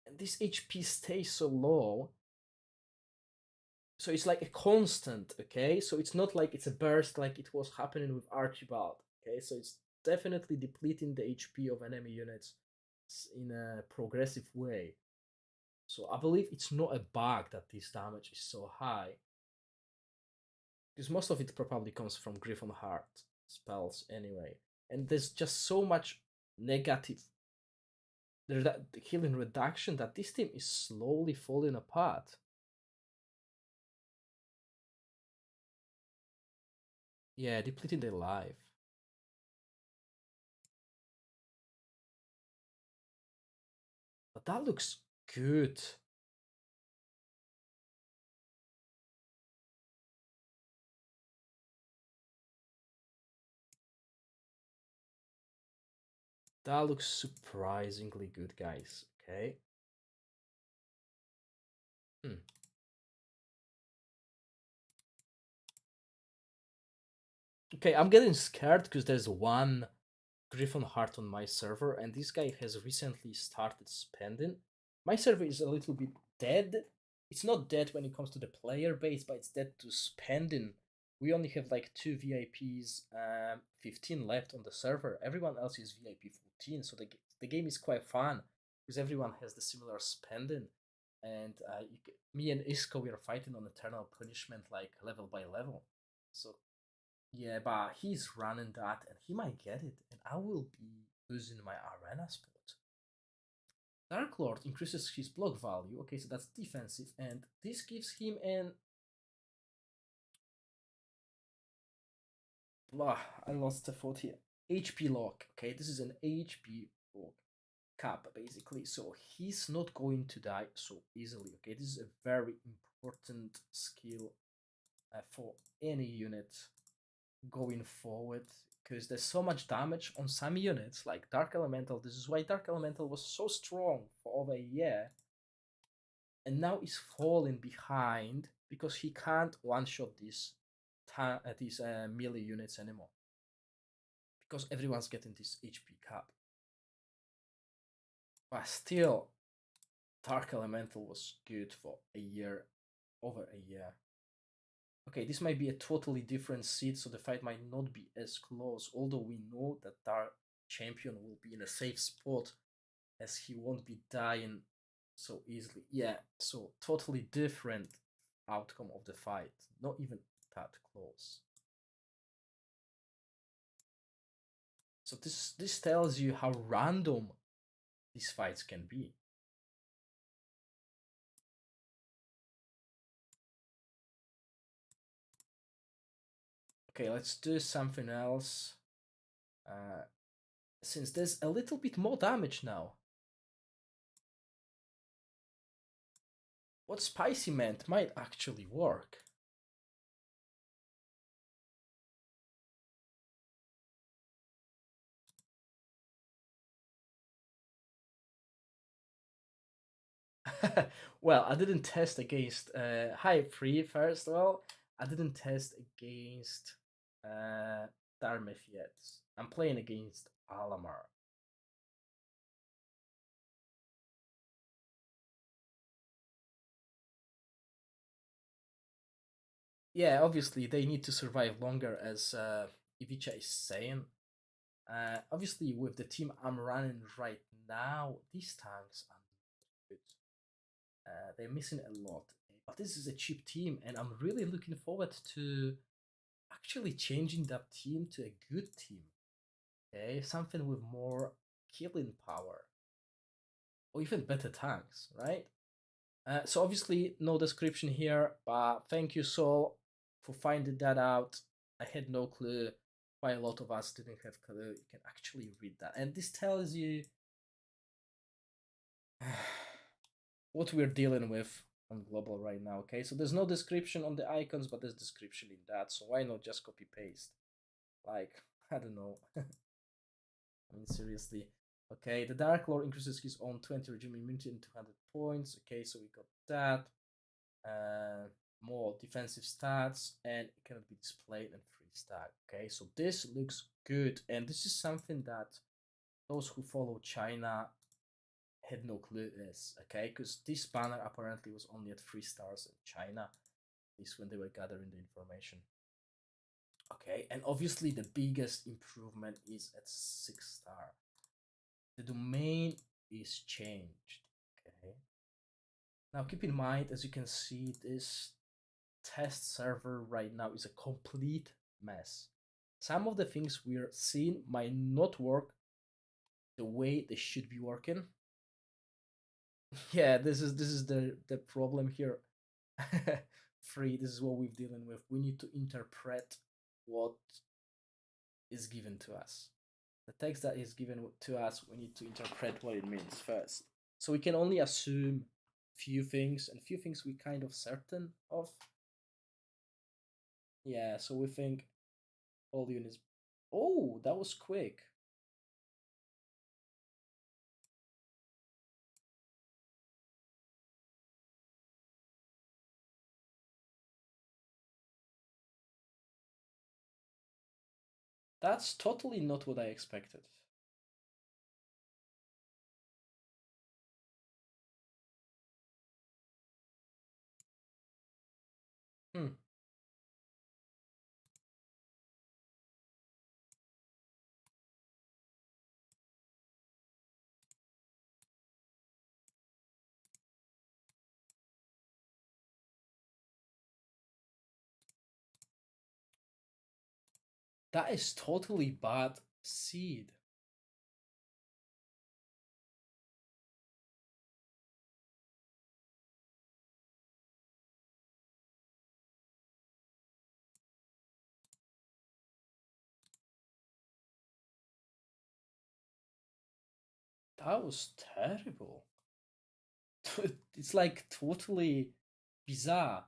and this HP stays so low. So it's like a constant, okay? So it's not like it's a burst like it was happening with Archibald, okay? So it's definitely depleting the HP of enemy units in a progressive way. So I believe it's not a bug that this damage is so high, because most of it probably comes from Griffon Heart spells anyway. And there's just so much negative, there's that healing reduction that this team is slowly falling apart. Yeah, depleting their life. But that looks good. That looks surprisingly good, guys. Okay. Hmm. Okay, I'm getting scared because there's one Griffon Heart on my server, and this guy has recently started spending. My server is a little bit dead. It's not dead when it comes to the player base, but it's dead to spending. We only have like two VIPs, 15 left on the server. Everyone else is VIP 14, so the game is quite fun because everyone has the similar spending. And me and Isco, we are fighting on Eternal Punishment like level by level. So yeah, but he's running that and he might get it, and I will be losing my arena spot. Dark Lord increases his block value. Okay, so that's defensive, and this gives him an. Blah, I lost the 40 HP lock. Okay, this is an HP lock cap basically, so he's not going to die so easily. Okay, this is a very important skill for any unit going forward, because there's so much damage on some units like Dark Elemental. This is why Dark Elemental was so strong for over a year, and now he's falling behind because he can't one-shot these melee units anymore because everyone's getting this HP cap. But still, Dark Elemental was good for a year, over a year. Okay, this might be a totally different seed, so the fight might not be as close, although we know that Dark Champion will be in a safe spot as he won't be dying so easily. Yeah, so totally different outcome of the fight, not even that close. So this tells you how random these fights can be. Okay, let's do something else. Uh, since there's a little bit more damage now. What Spicy meant might actually work. Well, I didn't test against High Free first of all. I didn't test against uh, Darmeth yet. I'm playing against Alamar. Yeah, obviously they need to survive longer, as Ivica is saying. Obviously, with the team I'm running right now, these tanks are good. They're missing a lot, but this is a cheap team, and I'm really looking forward to actually changing that team to a good team. Okay, something with more killing power or even better tanks, right? So obviously no description here, but thank you Sol for finding that out. I had no clue. Quite a lot of us didn't have clue. You can actually read that, and this tells you what we're dealing with on global right now. Okay, so there's no description on the icons, but there's description in that. So why not just copy paste? Like I don't know. I mean seriously. Okay, the Dark Lord increases his own 20 regime immunity and 200 points. Okay, so we got that. uh, More defensive stats, and it cannot be displayed in free stack. Okay, so this looks good, and this is something that those who follow China had no clue is. Okay, because this banner apparently was only at 3 stars in China, at least when they were gathering the information. Okay, and obviously the biggest improvement is at 6 star. The domain is changed. Okay, now keep in mind, as you can see, this test server right now is a complete mess. Some of the things we're seeing might not work the way they should be working. Yeah, this is the problem here. Free, this is what we're dealing with. We need to interpret what is given to us. The text that is given to us, we need to interpret what it means first. So we can only assume few things, and few things we kind of certain of. Yeah, so we think all units. Oh, that was quick. That's totally not what I expected. Hmm. That is totally bad seed. That was terrible. It's like totally bizarre.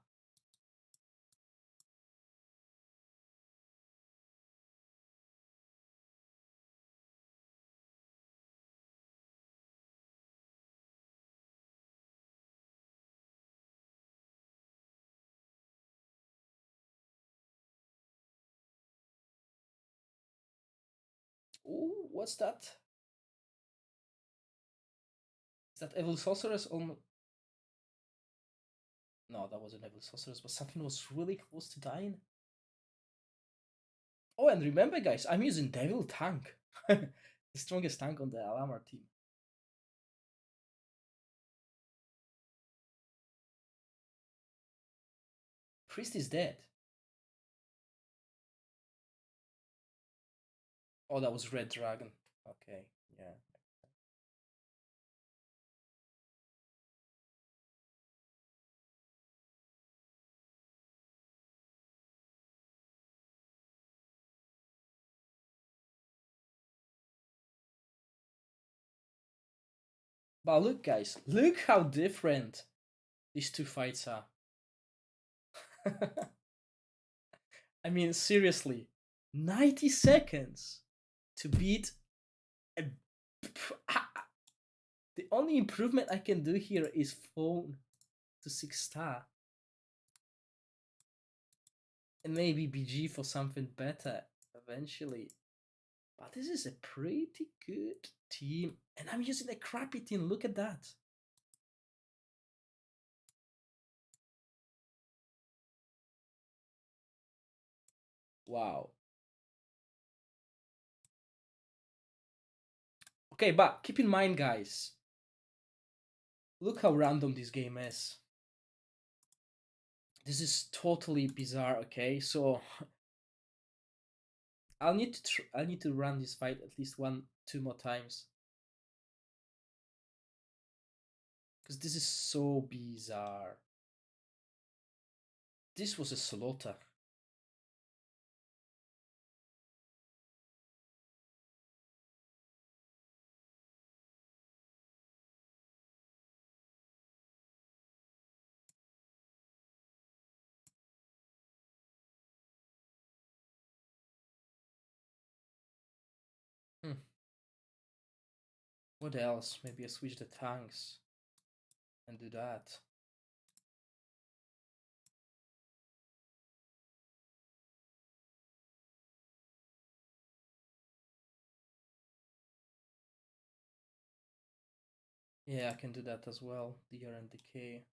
Ooh, what's that? Is that Evil Sorceress on? No, that wasn't Evil Sorceress, but something was really close to dying. Oh, and remember, guys, I'm using Devil Tank, the strongest tank on the Alamar team. Priest is dead. Oh, that was Red Dragon. Okay, yeah. But look, guys, look how different these two fights are. I mean, seriously, 90 seconds to beat a. The only improvement I can do here is phone to 6 star. And maybe BG for something better eventually. But this is a pretty good team. And I'm using a crappy team. Look at that. Wow. Okay, but keep in mind, guys, look how random this game is. This is totally bizarre. Okay, so I'll need to run this fight at least one, two more times because this is so bizarre. This was a slaughter. Hmm. What else? Maybe I switch the tanks and do that. Yeah, I can do that as well. DR and decay.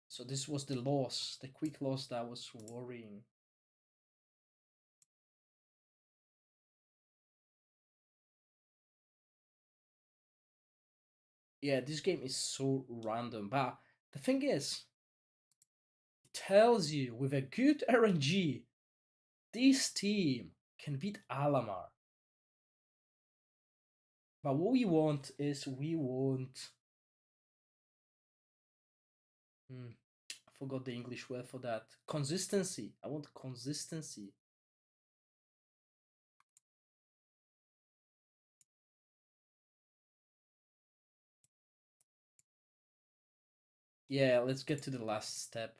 So this was the loss, the quick loss that was worrying. Yeah, this game is so random, but the thing is, it tells you with a good RNG, this team can beat Alamar. But what we want is we want. I forgot the English word for that. Consistency. I want consistency. Yeah, let's get to the last step.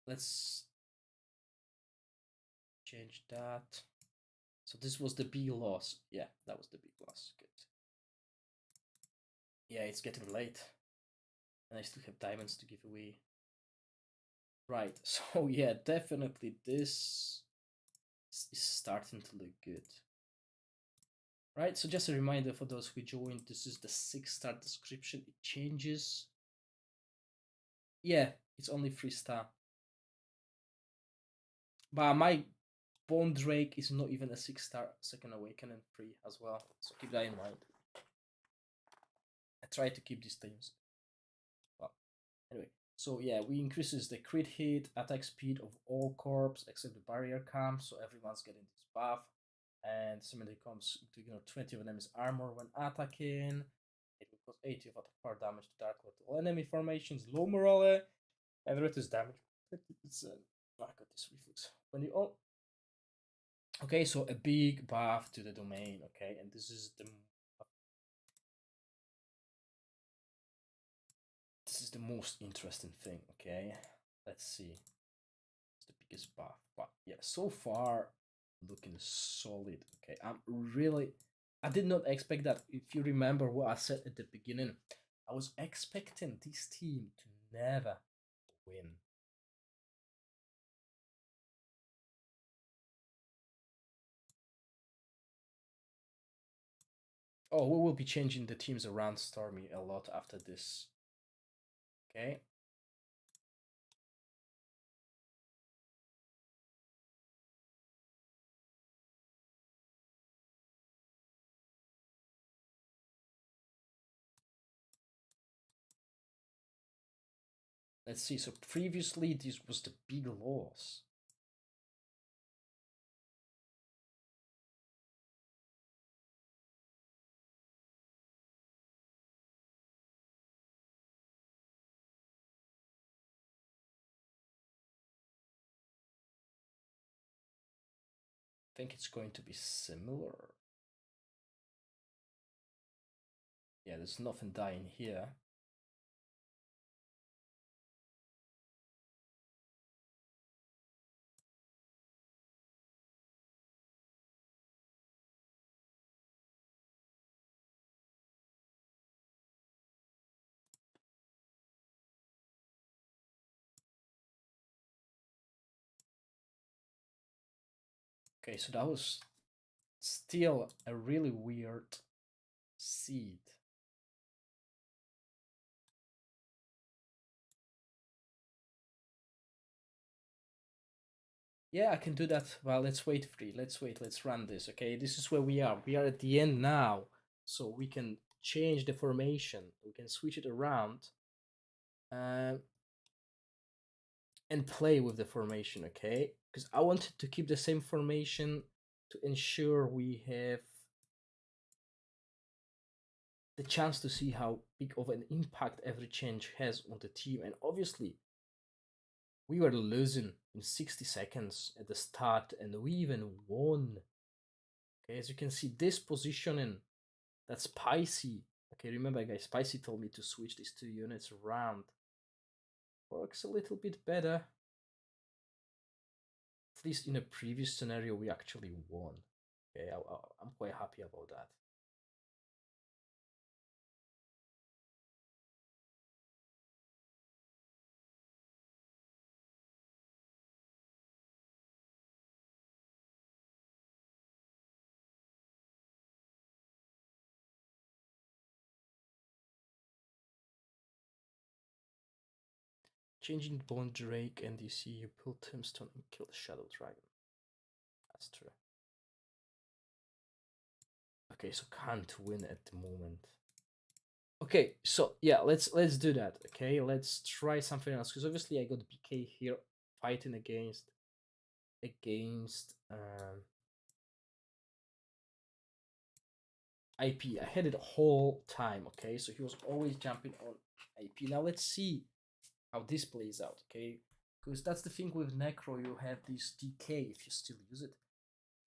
Let's change that. So this was the big loss. Yeah, that was the big loss. Good. Yeah, it's getting late. And I still have diamonds to give away. Right, so yeah, definitely this is starting to look good. Right, so just a reminder for those who joined, this is the 6-star description. It changes. Yeah, it's only 3-star. But my Bone Drake is not even a 6-star Second Awakening free as well. So keep that in mind. I try to keep these things. Well, anyway. So yeah, we increases the crit hit, attack speed of all corps except the barrier camp, so everyone's getting this buff. And similarly comes to 20 of enemy's armor when attacking. It will cause 80 of attack power damage to Dark Lord. All enemy formations, low morale, and reduce damage. It's I got this reflex. When you all okay, so a big buff to the domain, okay, and this is the most interesting thing, okay. Let's see. It's the biggest buff, but yeah, so far looking solid. Okay, I did not expect that. If you remember what I said at the beginning, I was expecting this team to never win. Oh, we will be changing the teams around Stormy a lot after this. Okay. Let's see. So previously, this was the big loss. I think it's going to be similar. Yeah, there's nothing dying here. Okay, so that was still a really weird seed. Yeah, I can do that. Well, let's wait free. Let's wait. Let's run this. Okay, this is where we are. We are at the end now. So we can change the formation. We can switch it around uh, and play with the formation, okay? Because I wanted to keep the same formation to ensure we have the chance to see how big of an impact every change has on the team. And obviously, we were losing in 60 seconds at the start, and we even won. Okay, as you can see, this positioning, that's Spicy. Okay, remember, guys, Spicy told me to switch these two units around. Works a little bit better. At least in a previous scenario, we actually won. Okay, I'm quite happy about that. Changing Bone Drake and you see you pull Tombstone and kill the Shadow Dragon. That's true. Okay, so can't win at the moment. Okay, so yeah, let's do that. Okay, let's try something else because obviously I got BK here fighting against IP. I had it the whole time. Okay, so he was always jumping on IP. Now let's see how this plays out. Okay, because that's the thing with Necro. You have this DK if you still use it.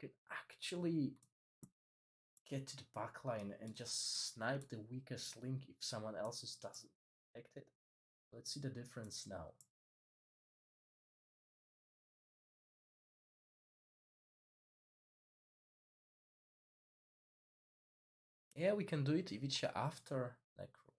You can actually get to the backline and just snipe the weakest link if someone else's doesn't detect it. Let's see the difference now. Yeah, we can do it Ivica after Necro.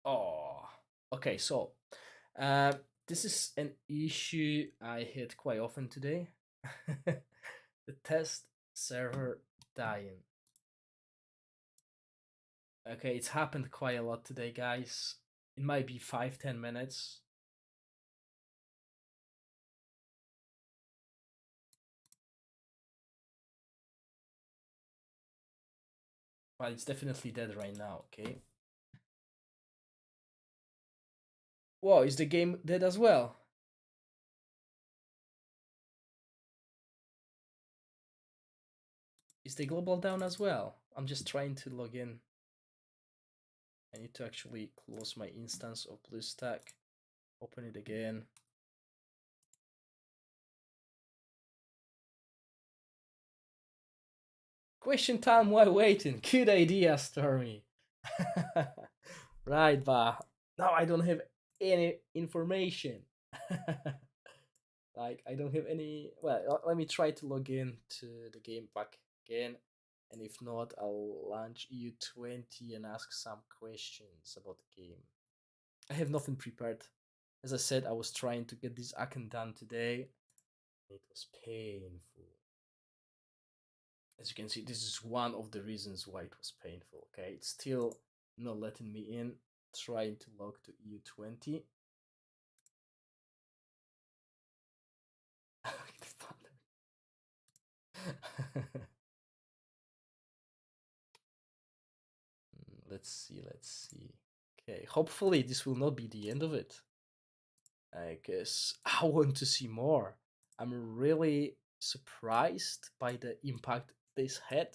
Oh, okay. So, uh, this is an issue I had quite often today. The test server dying. Okay, it's happened quite a lot today, guys. It might be 5-10 minutes. But it's definitely dead right now, okay? Whoa, is the game dead as well? Is the global down as well? I'm just trying to log in. I need to actually close my instance of BlueStack. Open it again. Question time while waiting. Good idea, Stormy. Right, but now I don't have any information. Like, I don't have any. Well, let me try to log in to the game back again. And if not, I'll launch EU20 and ask some questions about the game. I have nothing prepared. As I said, I was trying to get this Aken done today. It was painful. As you can see, this is one of the reasons why it was painful. Okay, it's still not letting me in. Trying to log to EU20. Let's see, let's see. Okay, hopefully this will not be the end of it. I guess I want to see more. I'm really surprised by the impact this had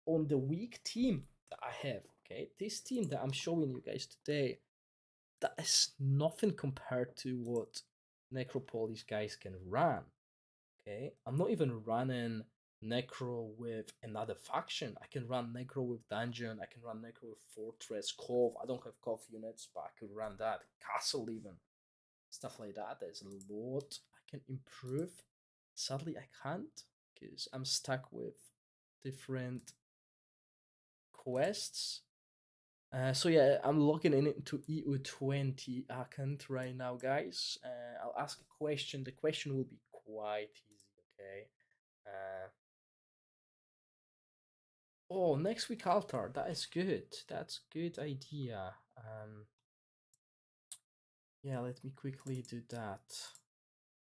on the weak team that I have. Okay, this team that I'm showing you guys today, that is nothing compared to what Necropolis guys can run. Okay, I'm not even running Necro with another faction. I can run Necro with Dungeon. I can run Necro with Fortress, Cove. I don't have Cove units, but I could run that. Castle even. Stuff like that. There's a lot I can improve. Sadly, I can't because I'm stuck with different quests. So yeah, I'm logging in into EU20 account right now, guys. I'll ask a question. The question will be quite easy, okay? Uh, oh, next week altar. That is good. That's good idea. Yeah, let me quickly do that.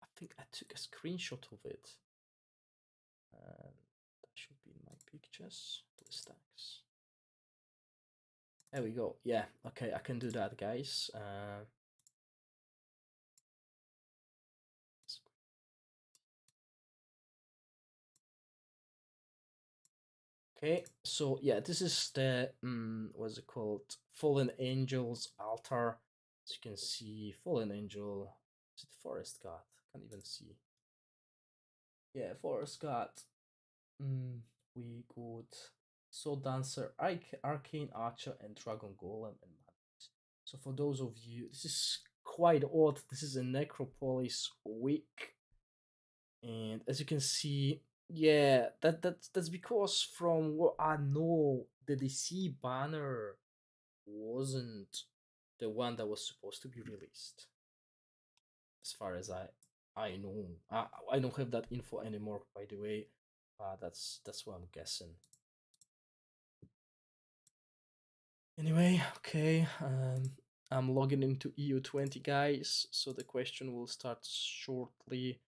I think I took a screenshot of it. That should be in my pictures. BlizzStacks. There we go. Yeah, okay, I can do that, guys. Okay, so yeah, this is the what's it called? Fallen Angels altar. As you can see, Fallen Angel. Is it Forest God? Can't even see. Yeah, Forest God. We got Soul Dancer, Arcane Archer, and Dragon Golem and Madness. So for those of you, this is quite odd. This is a Necropolis week, and as you can see, yeah, that's because from what I know, the DC banner wasn't the one that was supposed to be released. As far as I know, I don't have that info anymore. By the way, that's what I'm guessing. Anyway, okay, I'm logging into EU20, guys. So the question will start shortly.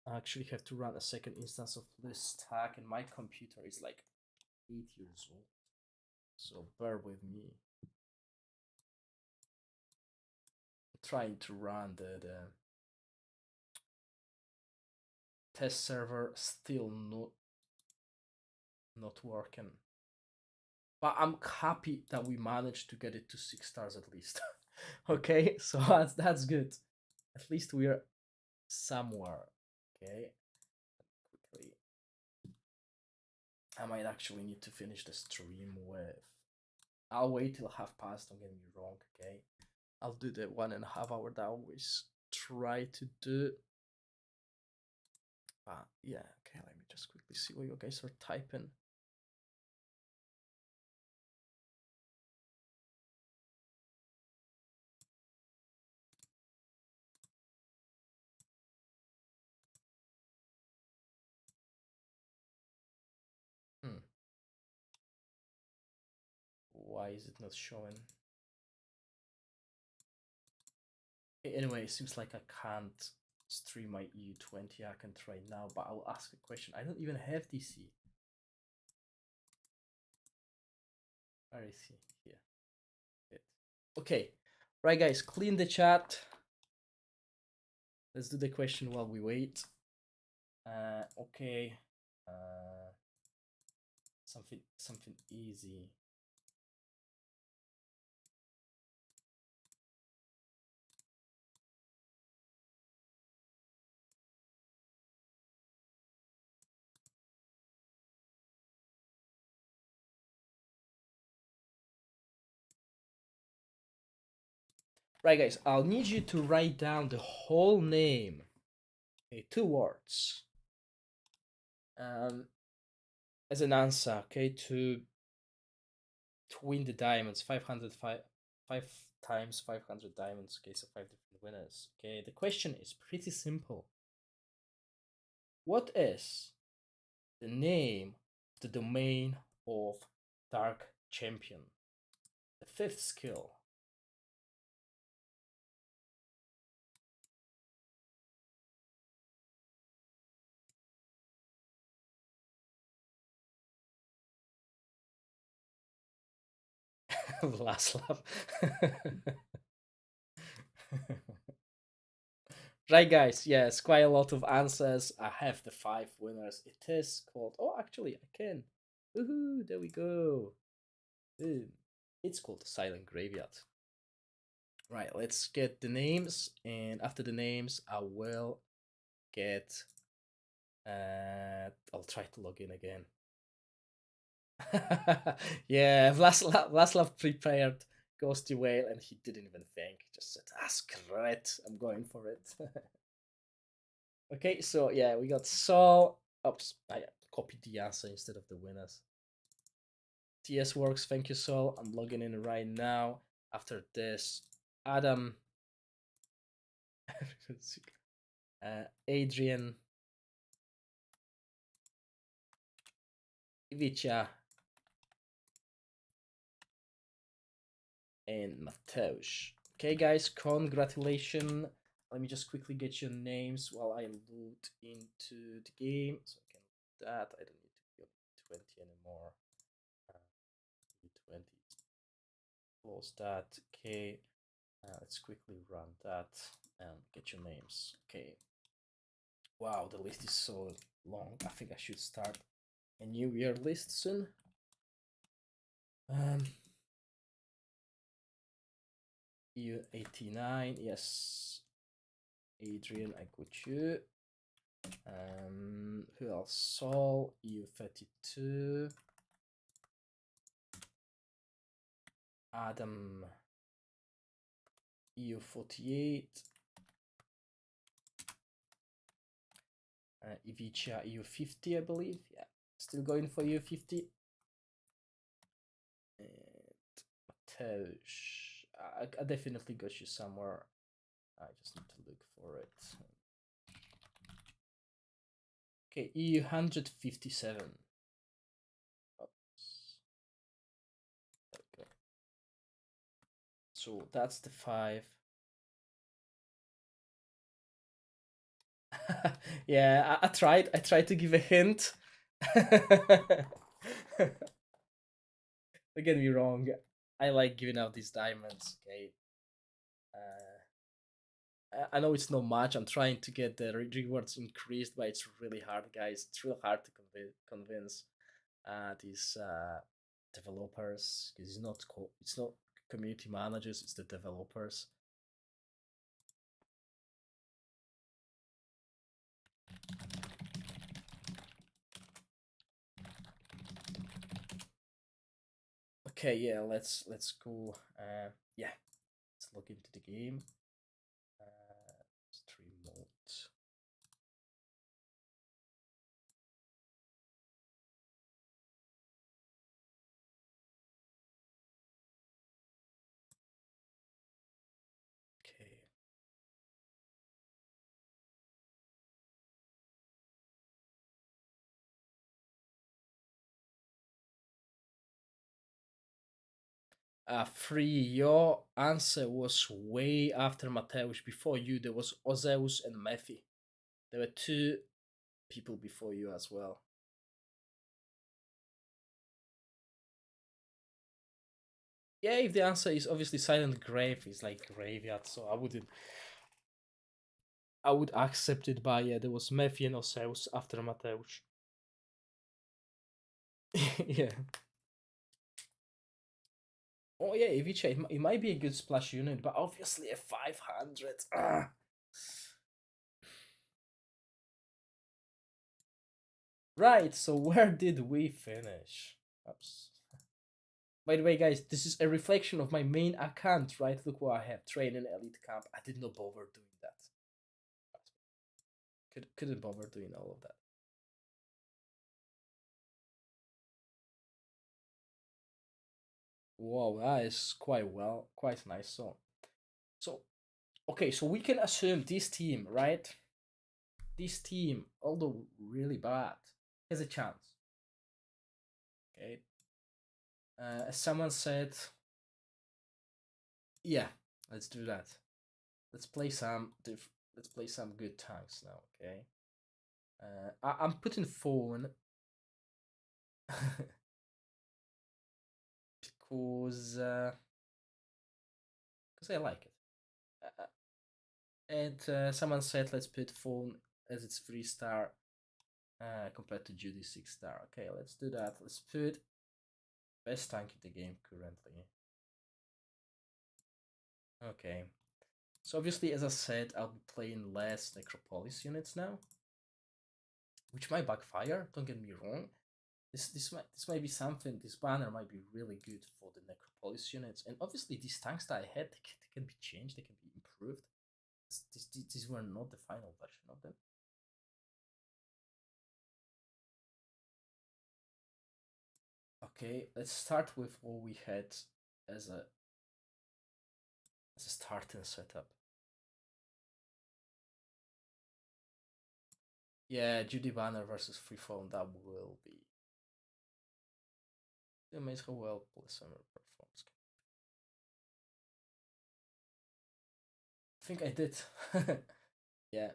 I actually have to run a second instance of this tag, and my computer is like 8 years old. So bear with me. I'm trying to run the test server, still not working. But I'm happy that we managed to get it to 6 stars at least. Okay, so that's good. At least we're somewhere. Okay. Quickly. I might actually need to finish the stream with. I'll wait till half past, don't get me wrong, okay? I'll do the 1.5 hour that I always try to do. But yeah, okay, let me just quickly see what you guys are typing. Why is it not showing? Anyway, it seems like I can't stream my EU20 account right now, but I'll ask a question. I don't even have DC. Where is he? Here. Okay, right, guys, clean the chat. Let's do the question while we wait. Okay. Something easy. Right, guys, I'll need you to write down the whole name. Okay, 2 words. As an answer, okay, to win the diamonds, 5 times 500 diamonds. Okay, so 5 different winners. Okay, the question is pretty simple. What is the name of the domain of Dark Champion? The 5th skill. Vlaslav. Right, guys, yes, quite a lot of answers. I have the 5 winners. It is called, oh, actually, I can. Woohoo, there we go. Boom. It's called Silent Graveyard. Right, let's get the names, and after the names, I will get. I'll try to log in again. Yeah, Vlaslav prepared Ghosty Whale, and he didn't even think. He just said, screw it, I'm going for it. Okay, so yeah, we got Saul. Oops, I copied the answer instead of the winners. TS works. Thank you, Sol. I'm logging in right now. After this, Adam, Adrian, Ivica, and Mateusz. Okay, guys, congratulations. Let me just quickly get your names while I load into the game. So I can do that. I don't need to be on 20 anymore. 20. Close that. Okay. Let's quickly run that and get your names. Okay. Wow, the list is so long. I think I should start a new year list soon. EU89, yes. Adrian, I got you. Who else? Saul, EU32. Adam, EU48. Ivica, EU50, I believe. Yeah, still going for EU50. And Mateusz, I definitely got you somewhere. I just need to look for it. Okay, EU 157. Oops. Okay. So that's the 5. Yeah, I tried. I tried to give a hint. Don't get me wrong. I like giving out these diamonds. Okay. I know it's not much. I'm trying to get the rewards increased, but it's really hard, guys. It's real hard to convince these developers, because it's not community managers, it's the developers. Okay, yeah, let's go. Yeah, let's log into the game. Stream mode. Okay. Free, your answer was way after Mateusz. Before you, there was Ozeus and Mephi. There were 2 people before you as well. Yeah, if the answer is obviously Silent Grave, it's like graveyard, so I would accept it, but yeah, there was Mephi and Ozeus after Mateusz. Yeah. Oh yeah, Ivica, it might be a good splash unit, but obviously a 500. Right, so where did we finish? Oops. By the way, guys, this is a reflection of my main account, right? Look what I have. Training Elite Camp. I did not bother doing that. Couldn't bother doing all of that. Wow, that is quite nice. So okay, so we can assume this team, right? This team, although really bad, has a chance. Okay. As someone said, yeah, let's do that. Let's play some good tanks now. Okay. I'm putting phone because I like it. And someone said let's put phone as its 3-star compared to Judy 6-star. Okay, let's do that. Let's put best tank in the game currently. Okay. So obviously, as I said, I'll be playing less Necropolis units now, which might backfire. Don't get me wrong. This might be something. This banner might be really good for the Necropolis units, and obviously these tanks that I had, they can be changed. They can be improved. These were not the final version of them. Okay, let's start with what we had as a starting setup. Yeah, Judy Banner versus Freeform, that will be amazing how well Polisummer performs. I think I did. Yeah.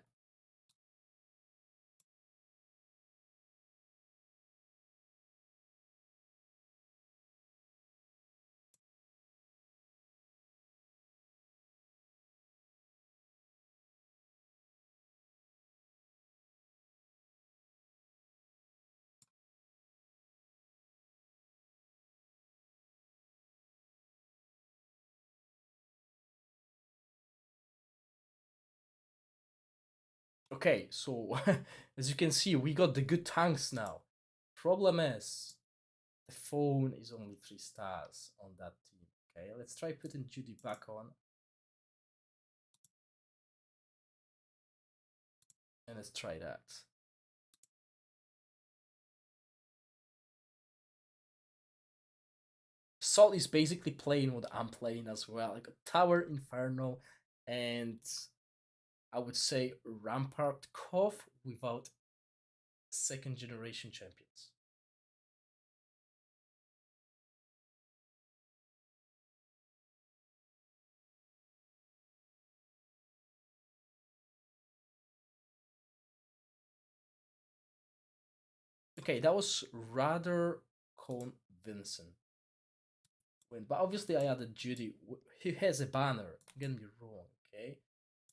Okay, so as you can see, we got the good tanks now. Problem is, the phone is only 3 stars on that team. Okay, let's try putting Judy back on. And let's try that. Salt is basically playing what I'm playing as well. Like a Tower Inferno and I would say Rampart Cove without second generation champions. Okay, that was rather convincing. But obviously I added Judy, who has a banner. Don't get me wrong, okay?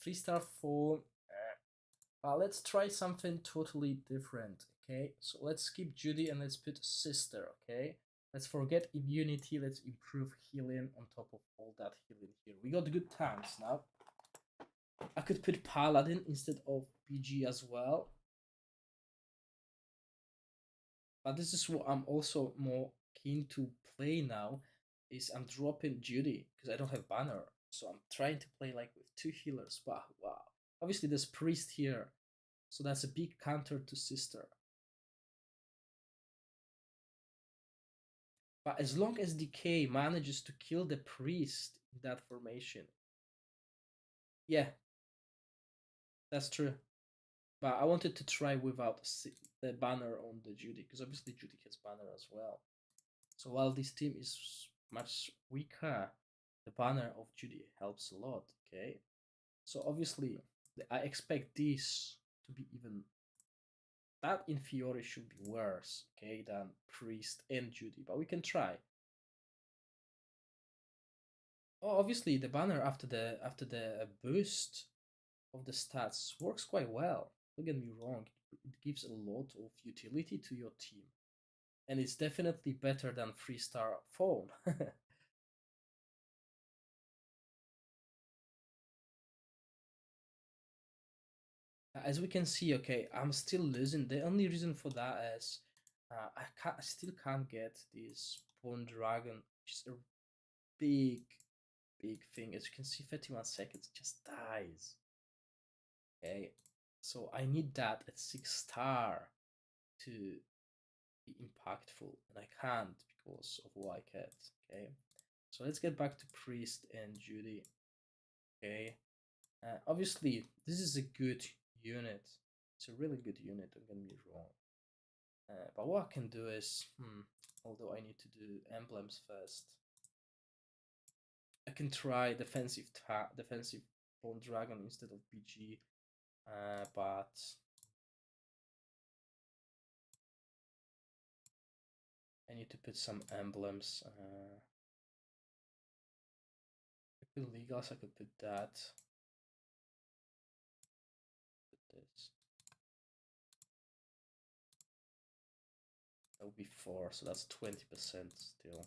3-star form. Let's try something totally different, okay? So let's skip Judy and let's put Sister, okay? Let's forget immunity, let's improve healing on top of all that healing here. We got good tanks now. I could put Paladin instead of PG as well. But this is what I'm also more keen to play now, is I'm dropping Judy because I don't have banner. So I'm trying to play like with 2 healers. Wow, wow. Obviously there's Priest here, so that's a big counter to Sister. But as long as Decay manages to kill the Priest in that formation, yeah, that's true. But I wanted to try without the banner on the Judy, because obviously Judy has banner as well. So while this team is much weaker, the banner of Judy helps a lot, okay? So obviously, I expect this to be even... That in theory should be worse, okay, than Priest and Judy, but we can try. Oh, obviously the banner after the boost of the stats works quite well. Don't get me wrong, it gives a lot of utility to your team. And it's definitely better than 3-star phone. As we can see, okay, I'm still losing. The only reason for that is I still can't get this Bone Dragon, which is a big, big thing. As you can see, 31 seconds just dies. Okay, so I need that at 6-star to be impactful, and I can't because of Wycat. Okay, so let's get back to Priest and Judy. Okay, obviously this is a good unit. It's a really good unit. Don't get me wrong. But what I can do is, although I need to do emblems first, I can try defensive Bone Dragon instead of BG. But I need to put some emblems. I could Legals, I could put that. Put this. That would be 4, so that's 20% still.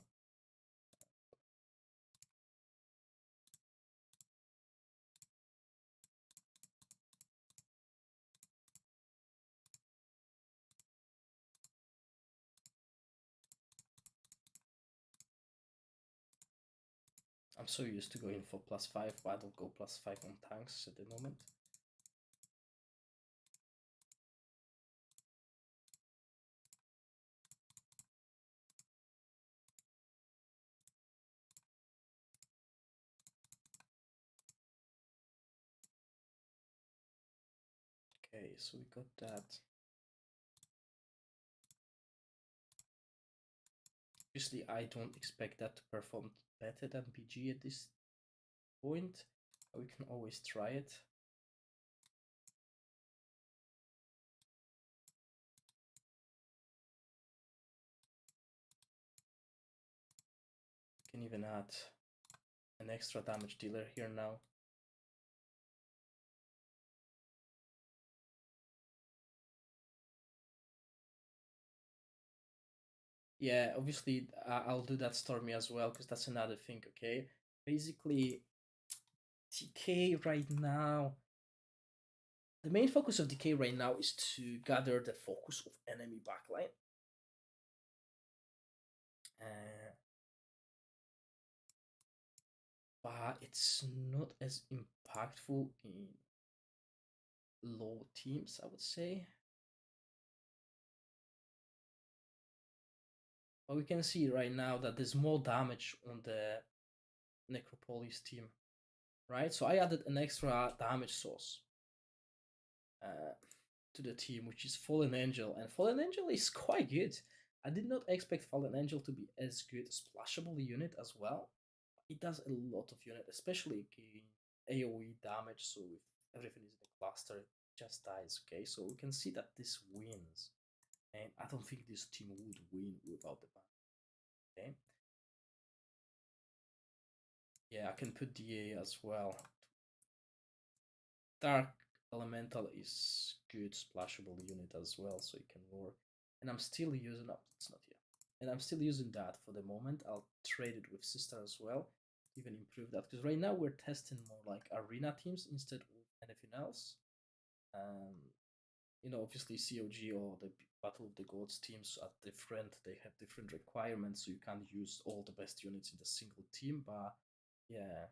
I'm so used to going for +5, but I don't go +5 on tanks at the moment. Okay, so we got that. Obviously, I don't expect that to perform better than BG at this point. But we can always try it. We can even add an extra damage dealer here now. Yeah, obviously I'll do that Stormy as well, because that's another thing, okay? Basically, TK right now, the main focus of DK right now is to gather the focus of enemy backline. But it's not as impactful in low teams, I would say. But we can see right now that there's more damage on the Necropolis team, right? So I added an extra damage source to the team, which is Fallen Angel, and Fallen Angel is quite good. I did not expect Fallen Angel to be as good as splashable unit as well. It does a lot of unit, especially AoE damage. So if everything is in the cluster, it just dies. Okay, so we can see that this wins, and I don't think this team would win without the ban. Okay. Yeah, I can put DA as well. Dark Elemental is good splashable unit as well, so it can work. And I'm still using it's not here. And I'm still using that for the moment. I'll trade it with Sister as well, even improve that. Because right now we're testing more like arena teams instead of anything else. You know, obviously COG or the Battle of the Gods teams are different. They have different requirements, so you can't use all the best units in the single team. But yeah,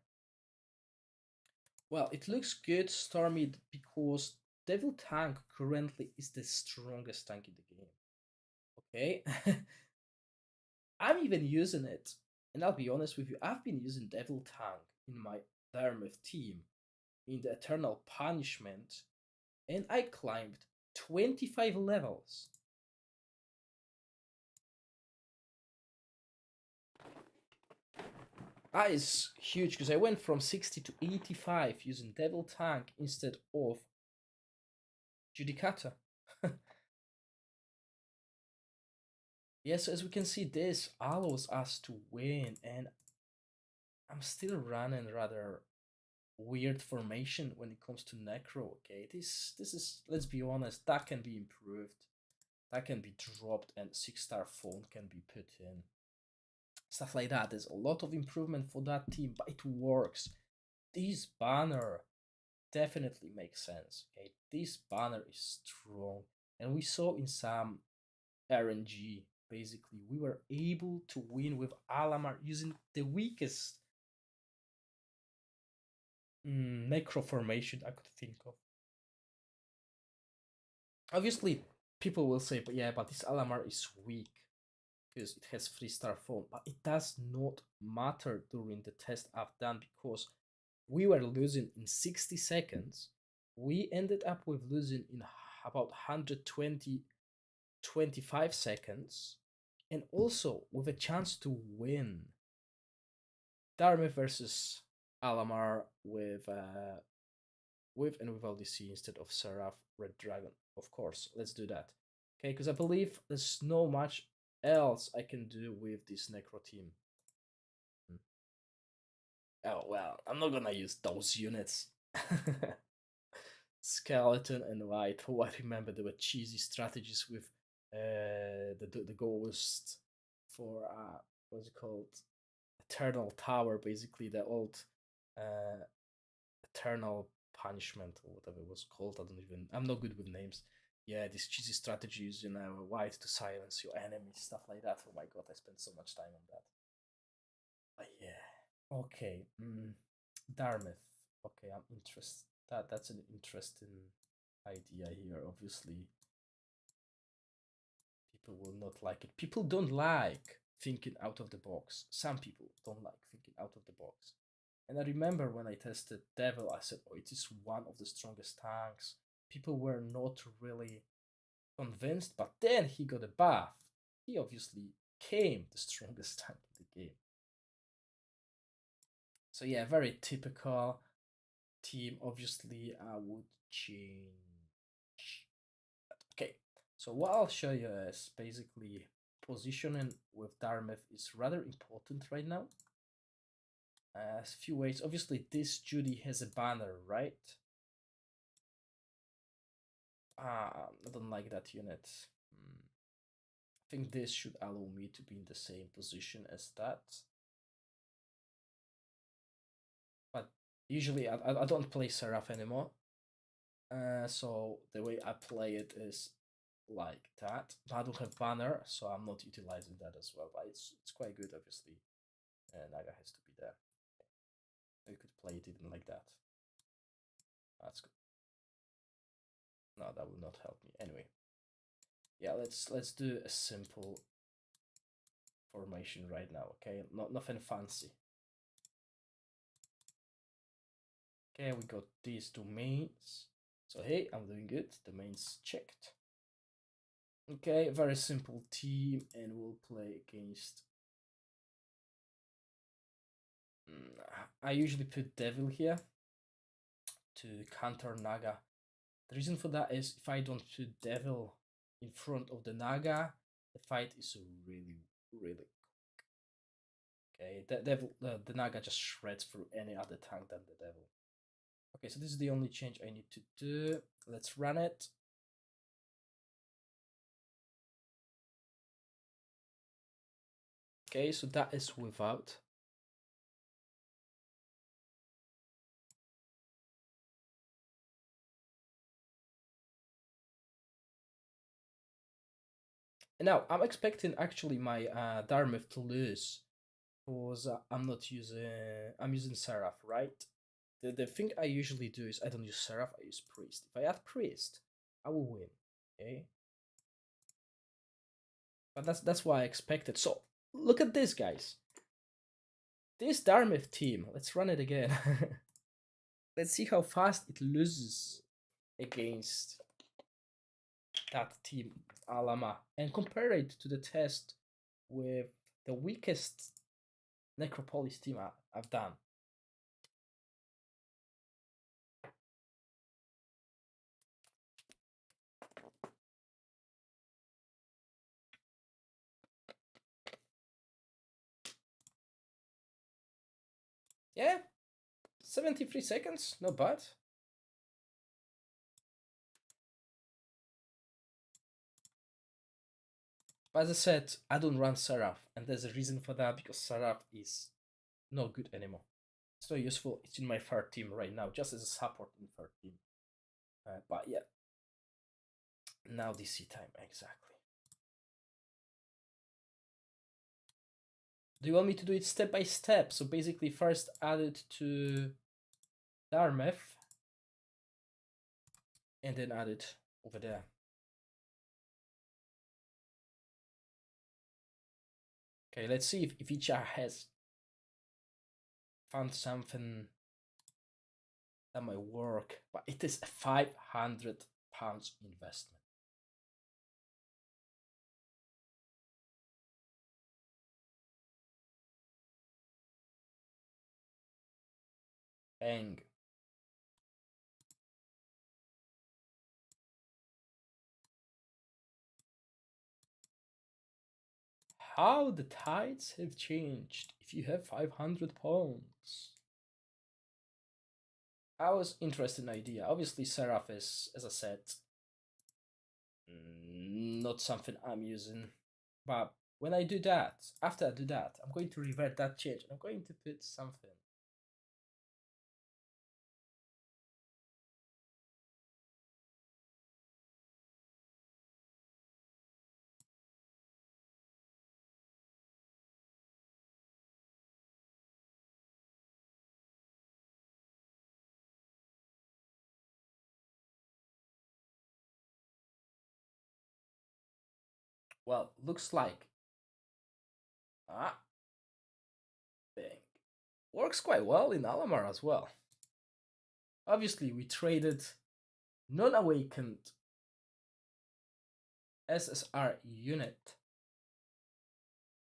well, it looks good, Stormy, because Devil Tank currently is the strongest tank in the game. Okay? I'm even using it. And I'll be honest with you, I've been using Devil Tank in my Dartmouth team in the Eternal Punishment, and I climbed 25 levels. That is huge because I went from 60 to 85 using Devil Tank instead of Judicata. Yes, as we can see, this allows us to win, and I'm still running rather weird formation when it comes to Necro. Okay, this is, let's be honest, that can be improved, that can be dropped, and 6-star phone can be put in. Stuff like that. There's a lot of improvement for that team, but it works. This banner definitely makes sense. Okay, this banner is strong, and we saw in some RNG. Basically, we were able to win with Alamar using the weakest necro formation I could think of. Obviously, people will say, but yeah, but this Alamar is weak because it has 3-star phone. But it does not matter during the test I've done, because we were losing in 60 seconds. We ended up with losing in about 120, 25 seconds, and also with a chance to win. Dartmouth versus Alamar with and without DC instead of Seraph Red Dragon. Of course, let's do that. Okay, because I believe there's no much else I can do with this Necro team. Oh well, I'm not gonna use those units. Skeleton and White. Oh, I remember there were cheesy strategies with the Ghost for what's it called? Eternal Tower, basically the old Eternal Punishment or whatever it was called. I'm not good with names. Yeah, these cheesy strategies, you know, White to silence your enemies, stuff like that. Oh my god, I spent so much time on that. But yeah, okay. Dartmouth. Okay, I'm interested. That's an interesting idea here. Obviously, people will not like it. People don't like thinking out of the box. Some people don't like thinking out of the box. And I remember when I tested Devil, I said, oh, it is one of the strongest tanks. people were not really convinced, but then he got a buff. He obviously became the strongest tank in the game. So yeah, very typical team. Obviously, I would change that. Okay, so what I'll show you is basically positioning with Darmeth is rather important right now. A few ways. Obviously, this Judy has a banner, right? I don't like that unit. I think this should allow me to be in the same position as that. But usually I don't play Seraph anymore. So the way I play it is like that. But I don't have banner, so I'm not utilizing that as well. But it's quite good, obviously. Naga has to be there. You could play it even like that. That's good. No, that will not help me. Anyway, yeah, let's do a simple formation right now. Okay, nothing fancy. Okay, we got these domains. So hey, I'm doing good. Domains checked. Okay, very simple team, and we'll play against. I usually put Devil here to counter Naga. The reason for that is if I don't put Devil in front of the Naga, the fight is really quick. Okay, the Naga just shreds through any other tank than the Devil. Okay, so this is the only change I need to do. Let's run it. Okay, so that is without. And now I'm expecting actually my Darmith to lose because I'm using Seraph, right? The thing I usually do is I don't use Seraph, I use Priest. If I add Priest, I will win. Okay. But that's what I expected. So look at this, guys. This Darmith team, let's run it again. Let's see how fast it loses against that team Alama and compare it to the test with the weakest Necropolis team I've done. Yeah, 73 seconds, not bad. But as I said, I don't run Seraph, and there's a reason for that because Seraph is not good anymore. It's not useful. It's in my third team right now, just as a support in third team. But yeah, now DC time, exactly. Do you want me to do it step by step? So basically, first add it to Darmeth, and then add it over there. Okay, let's see if Icha has found something that might work, but it is a £500 investment. Bang. How the tides have changed if you have £500. I was interested in idea. Obviously, Seraph is, as I said, not something I'm using. But when I do that, after I do that, I'm going to revert that change. I'm going to put something. Well, looks like ah, bang, works quite well in Alamar as well. Obviously, we traded Non-awakened SSR unit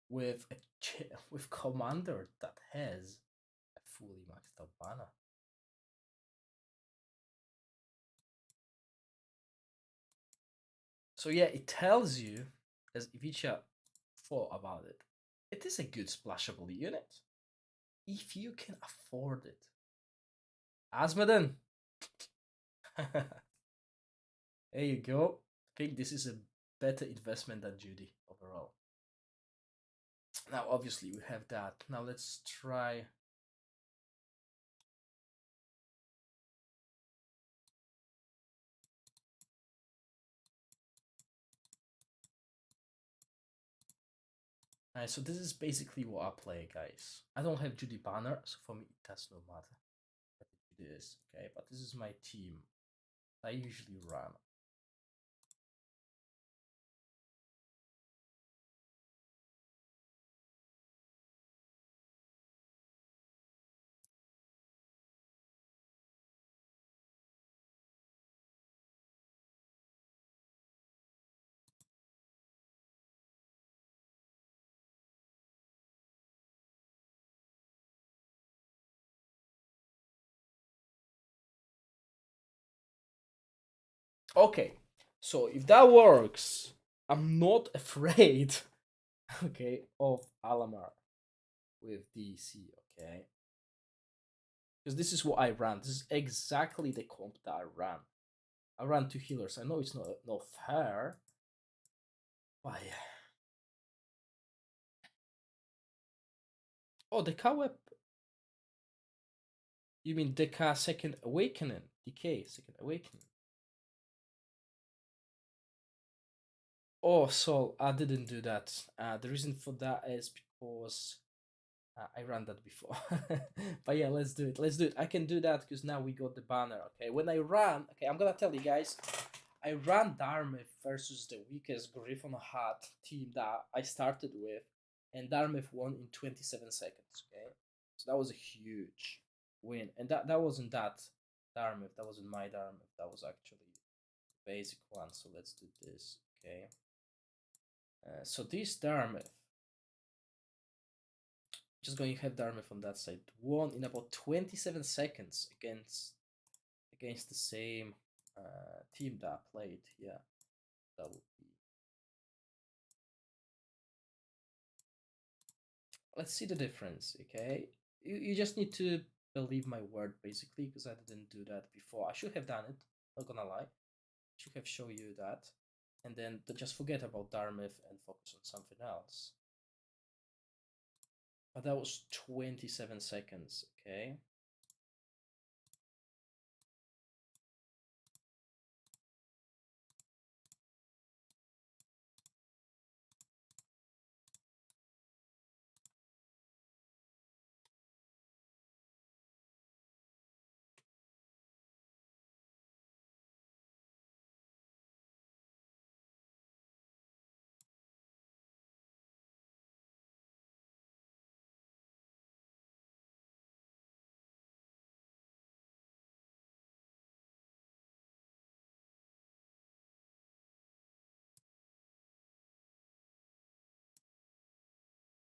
with with commander that has a fully maxed out banner. So yeah, it tells you, as Ivica thought about it, it is a good splashable unit if you can afford it. Asmodin, there you go. I think this is a better investment than Judy overall. Now, obviously, we have that. Now, let's try. Alright, so this is basically what I play, guys. I don't have Judy banner, so for me, it does no matter what it is, okay? But this is my team I usually run. Okay, so if that works, I'm not afraid, okay, of Alamar with DC, okay? Because this is what I ran. This is exactly the comp that I ran. I ran two healers. I know it's not fair, but yeah. Oh, the Kawep. You mean Deka Second Awakening? Decay Second Awakening. Oh, so I didn't do that. The reason for that is because I ran that before. But yeah, let's do it. Let's do it. I can do that because now we got the banner. Okay, when I ran, okay, I'm gonna tell you guys. I ran Darmith versus the weakest Griffon Hat team that I started with, and Darmith won in 27 seconds. Okay, so that was a huge win, and that wasn't that Darmith. That wasn't my Darmith. That was actually the basic one. So let's do this. Okay. So this Darmith, just going to have Darmith on that side, won in about 27 seconds against the same team that played. Yeah, that would be. Let's see the difference. Okay, you just need to believe my word basically because I didn't do that before. I should have done it. Not gonna lie, I should have shown you that, and then just forget about Darmith and focus on something else. But that was 27 seconds. Okay.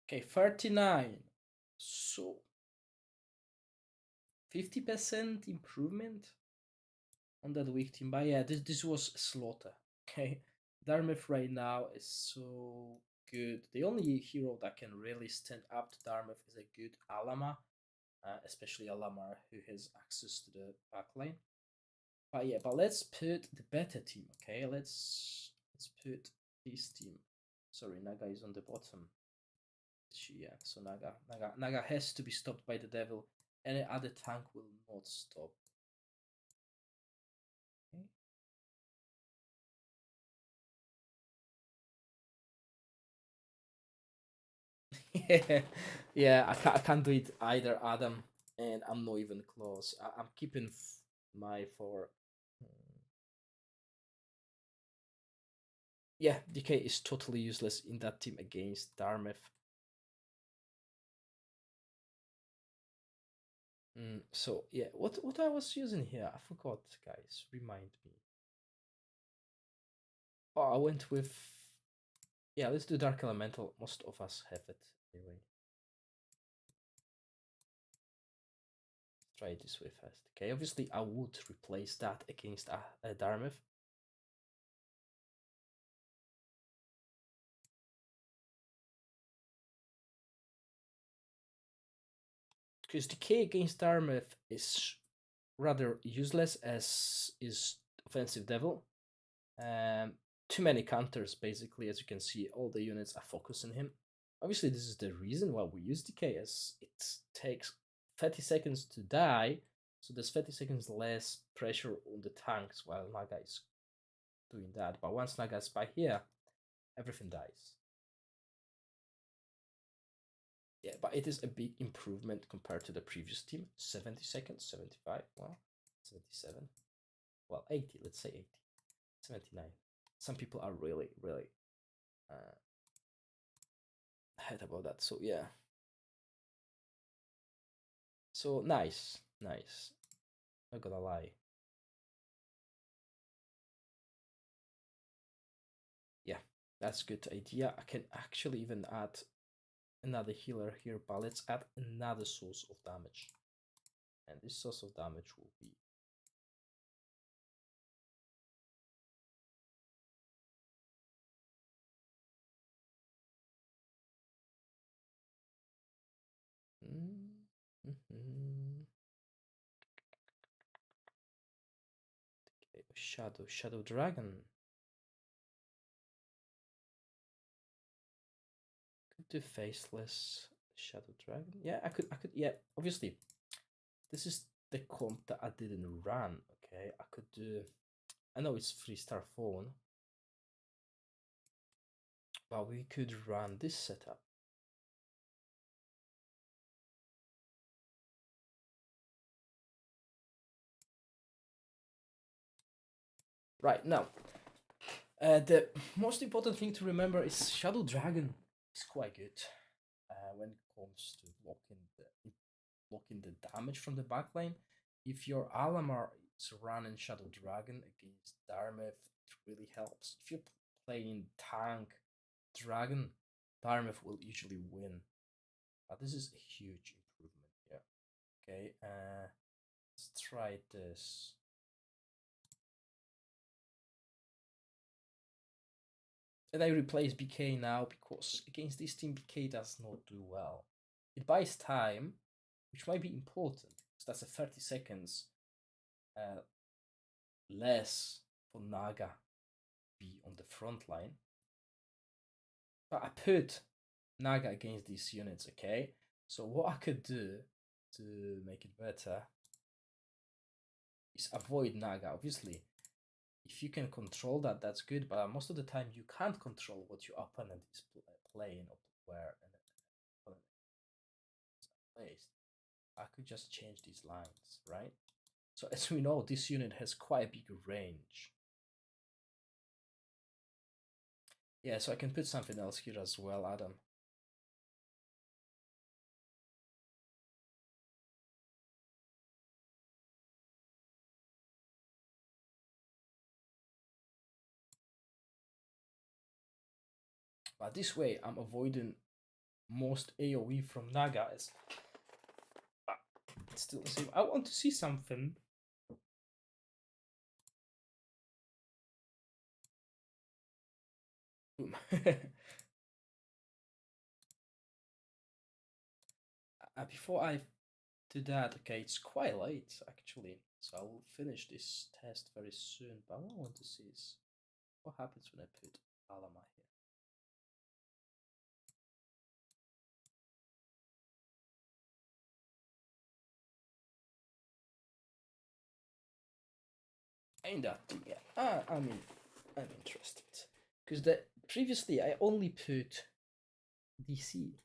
Okay, 39. So 50% improvement on that weak team. But yeah, this was slaughter. Okay. Darmith right now is so good. The only hero that can really stand up to Darmith is a good Alama, especially Alamar who has access to the backline. But yeah, but let's put the better team, okay? Let's put this team. Sorry, Naga is on the bottom. Yeah, so Naga has to be stopped by the devil. Any other tank will not stop. Okay. Yeah, I can't do it either, Adam, and I'm not even close. I'm keeping my four. Yeah, DK is totally useless in that team against Darmeth. So yeah, what I was using here, I forgot, guys. Remind me. Oh, I went with, yeah, let's do Dark Elemental. Most of us have it anyway. Try it this way first. Okay, obviously I would replace that against a Darmith. Because Decay against Darmith is rather useless, as is Offensive Devil. Too many counters, basically, as you can see, all the units are focusing him. Obviously, this is the reason why we use Decay, as it takes 30 seconds to die, so there's 30 seconds less pressure on the tanks while Naga is doing that. But once Naga is by here, everything dies. Yeah, but it is a big improvement compared to the previous team. 70 seconds, 75, well, 77, well, 80, let's say 80, 79. Some people are really, really ahead about that, so yeah. So nice, nice. Not gonna lie. Yeah, that's good idea. I can actually even add another healer here, but let's add another source of damage. And this source of damage will be okay, Shadow Dragon. Could do faceless Shadow Dragon. Yeah, I could, yeah, obviously. This is the comp that I didn't run, okay? I could do, I know it's 3-star phone, but we could run this setup. Right, now, the most important thing to remember is Shadow Dragon is quite good when it comes to blocking the damage from the backline. If your Alamar is running Shadow Dragon against Darmeth, it really helps. If you're playing tank Dragon, Darmeth will usually win. But this is a huge improvement. Yeah. Okay. Let's try this. And I replace BK now because against this team BK does not do well. It buys time, which might be important because that's a 30 seconds less for Naga be on the front line. But I put Naga against these units, okay? So what I could do to make it better is avoid Naga. Obviously, if you can control that, that's good, but most of the time you can't control what your opponent is playing or where an opponent is placed. I could just change these lines, right? So as we know, this unit has quite a big range. Yeah, so I can put something else here as well, Adam. But this way, I'm avoiding most AoE from Naga. It's still the same. I want to see something. Boom. Before I do that, okay, it's quite late actually, so I will finish this test very soon. But what I want to see is what happens when I put Alama here. Ain't that yeah? I mean, I'm interested because previously I only put DC.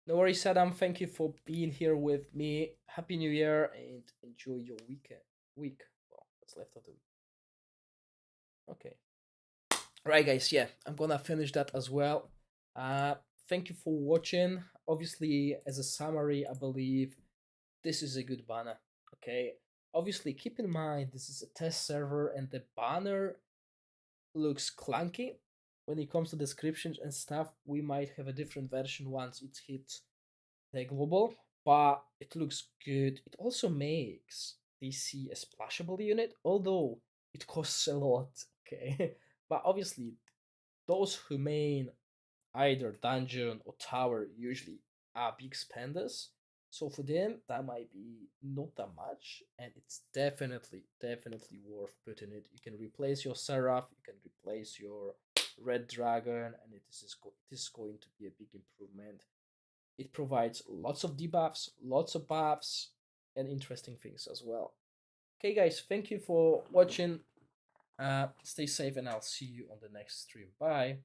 No worries, Adam. Thank you for being here with me. Happy New Year and enjoy your week. Well, what's left of the week. Okay. Right, guys. Yeah, I'm gonna finish that as well. thank you for watching. Obviously, as a summary, I believe this is a good banner. Okay, obviously keep in mind this is a test server and the banner looks clunky when it comes to descriptions and stuff. We might have a different version once it hits the global, but it looks good. It also makes DC a splashable unit, although it costs a lot. Okay, but obviously those who main either dungeon or tower usually are big spenders. So for them, that might be not that much, and it's definitely worth putting it. You can replace your Seraph, you can replace your Red Dragon, and it is going to be a big improvement. It provides lots of debuffs, lots of buffs, and interesting things as well. Okay, guys, thank you for watching. Stay safe, and I'll see you on the next stream. Bye.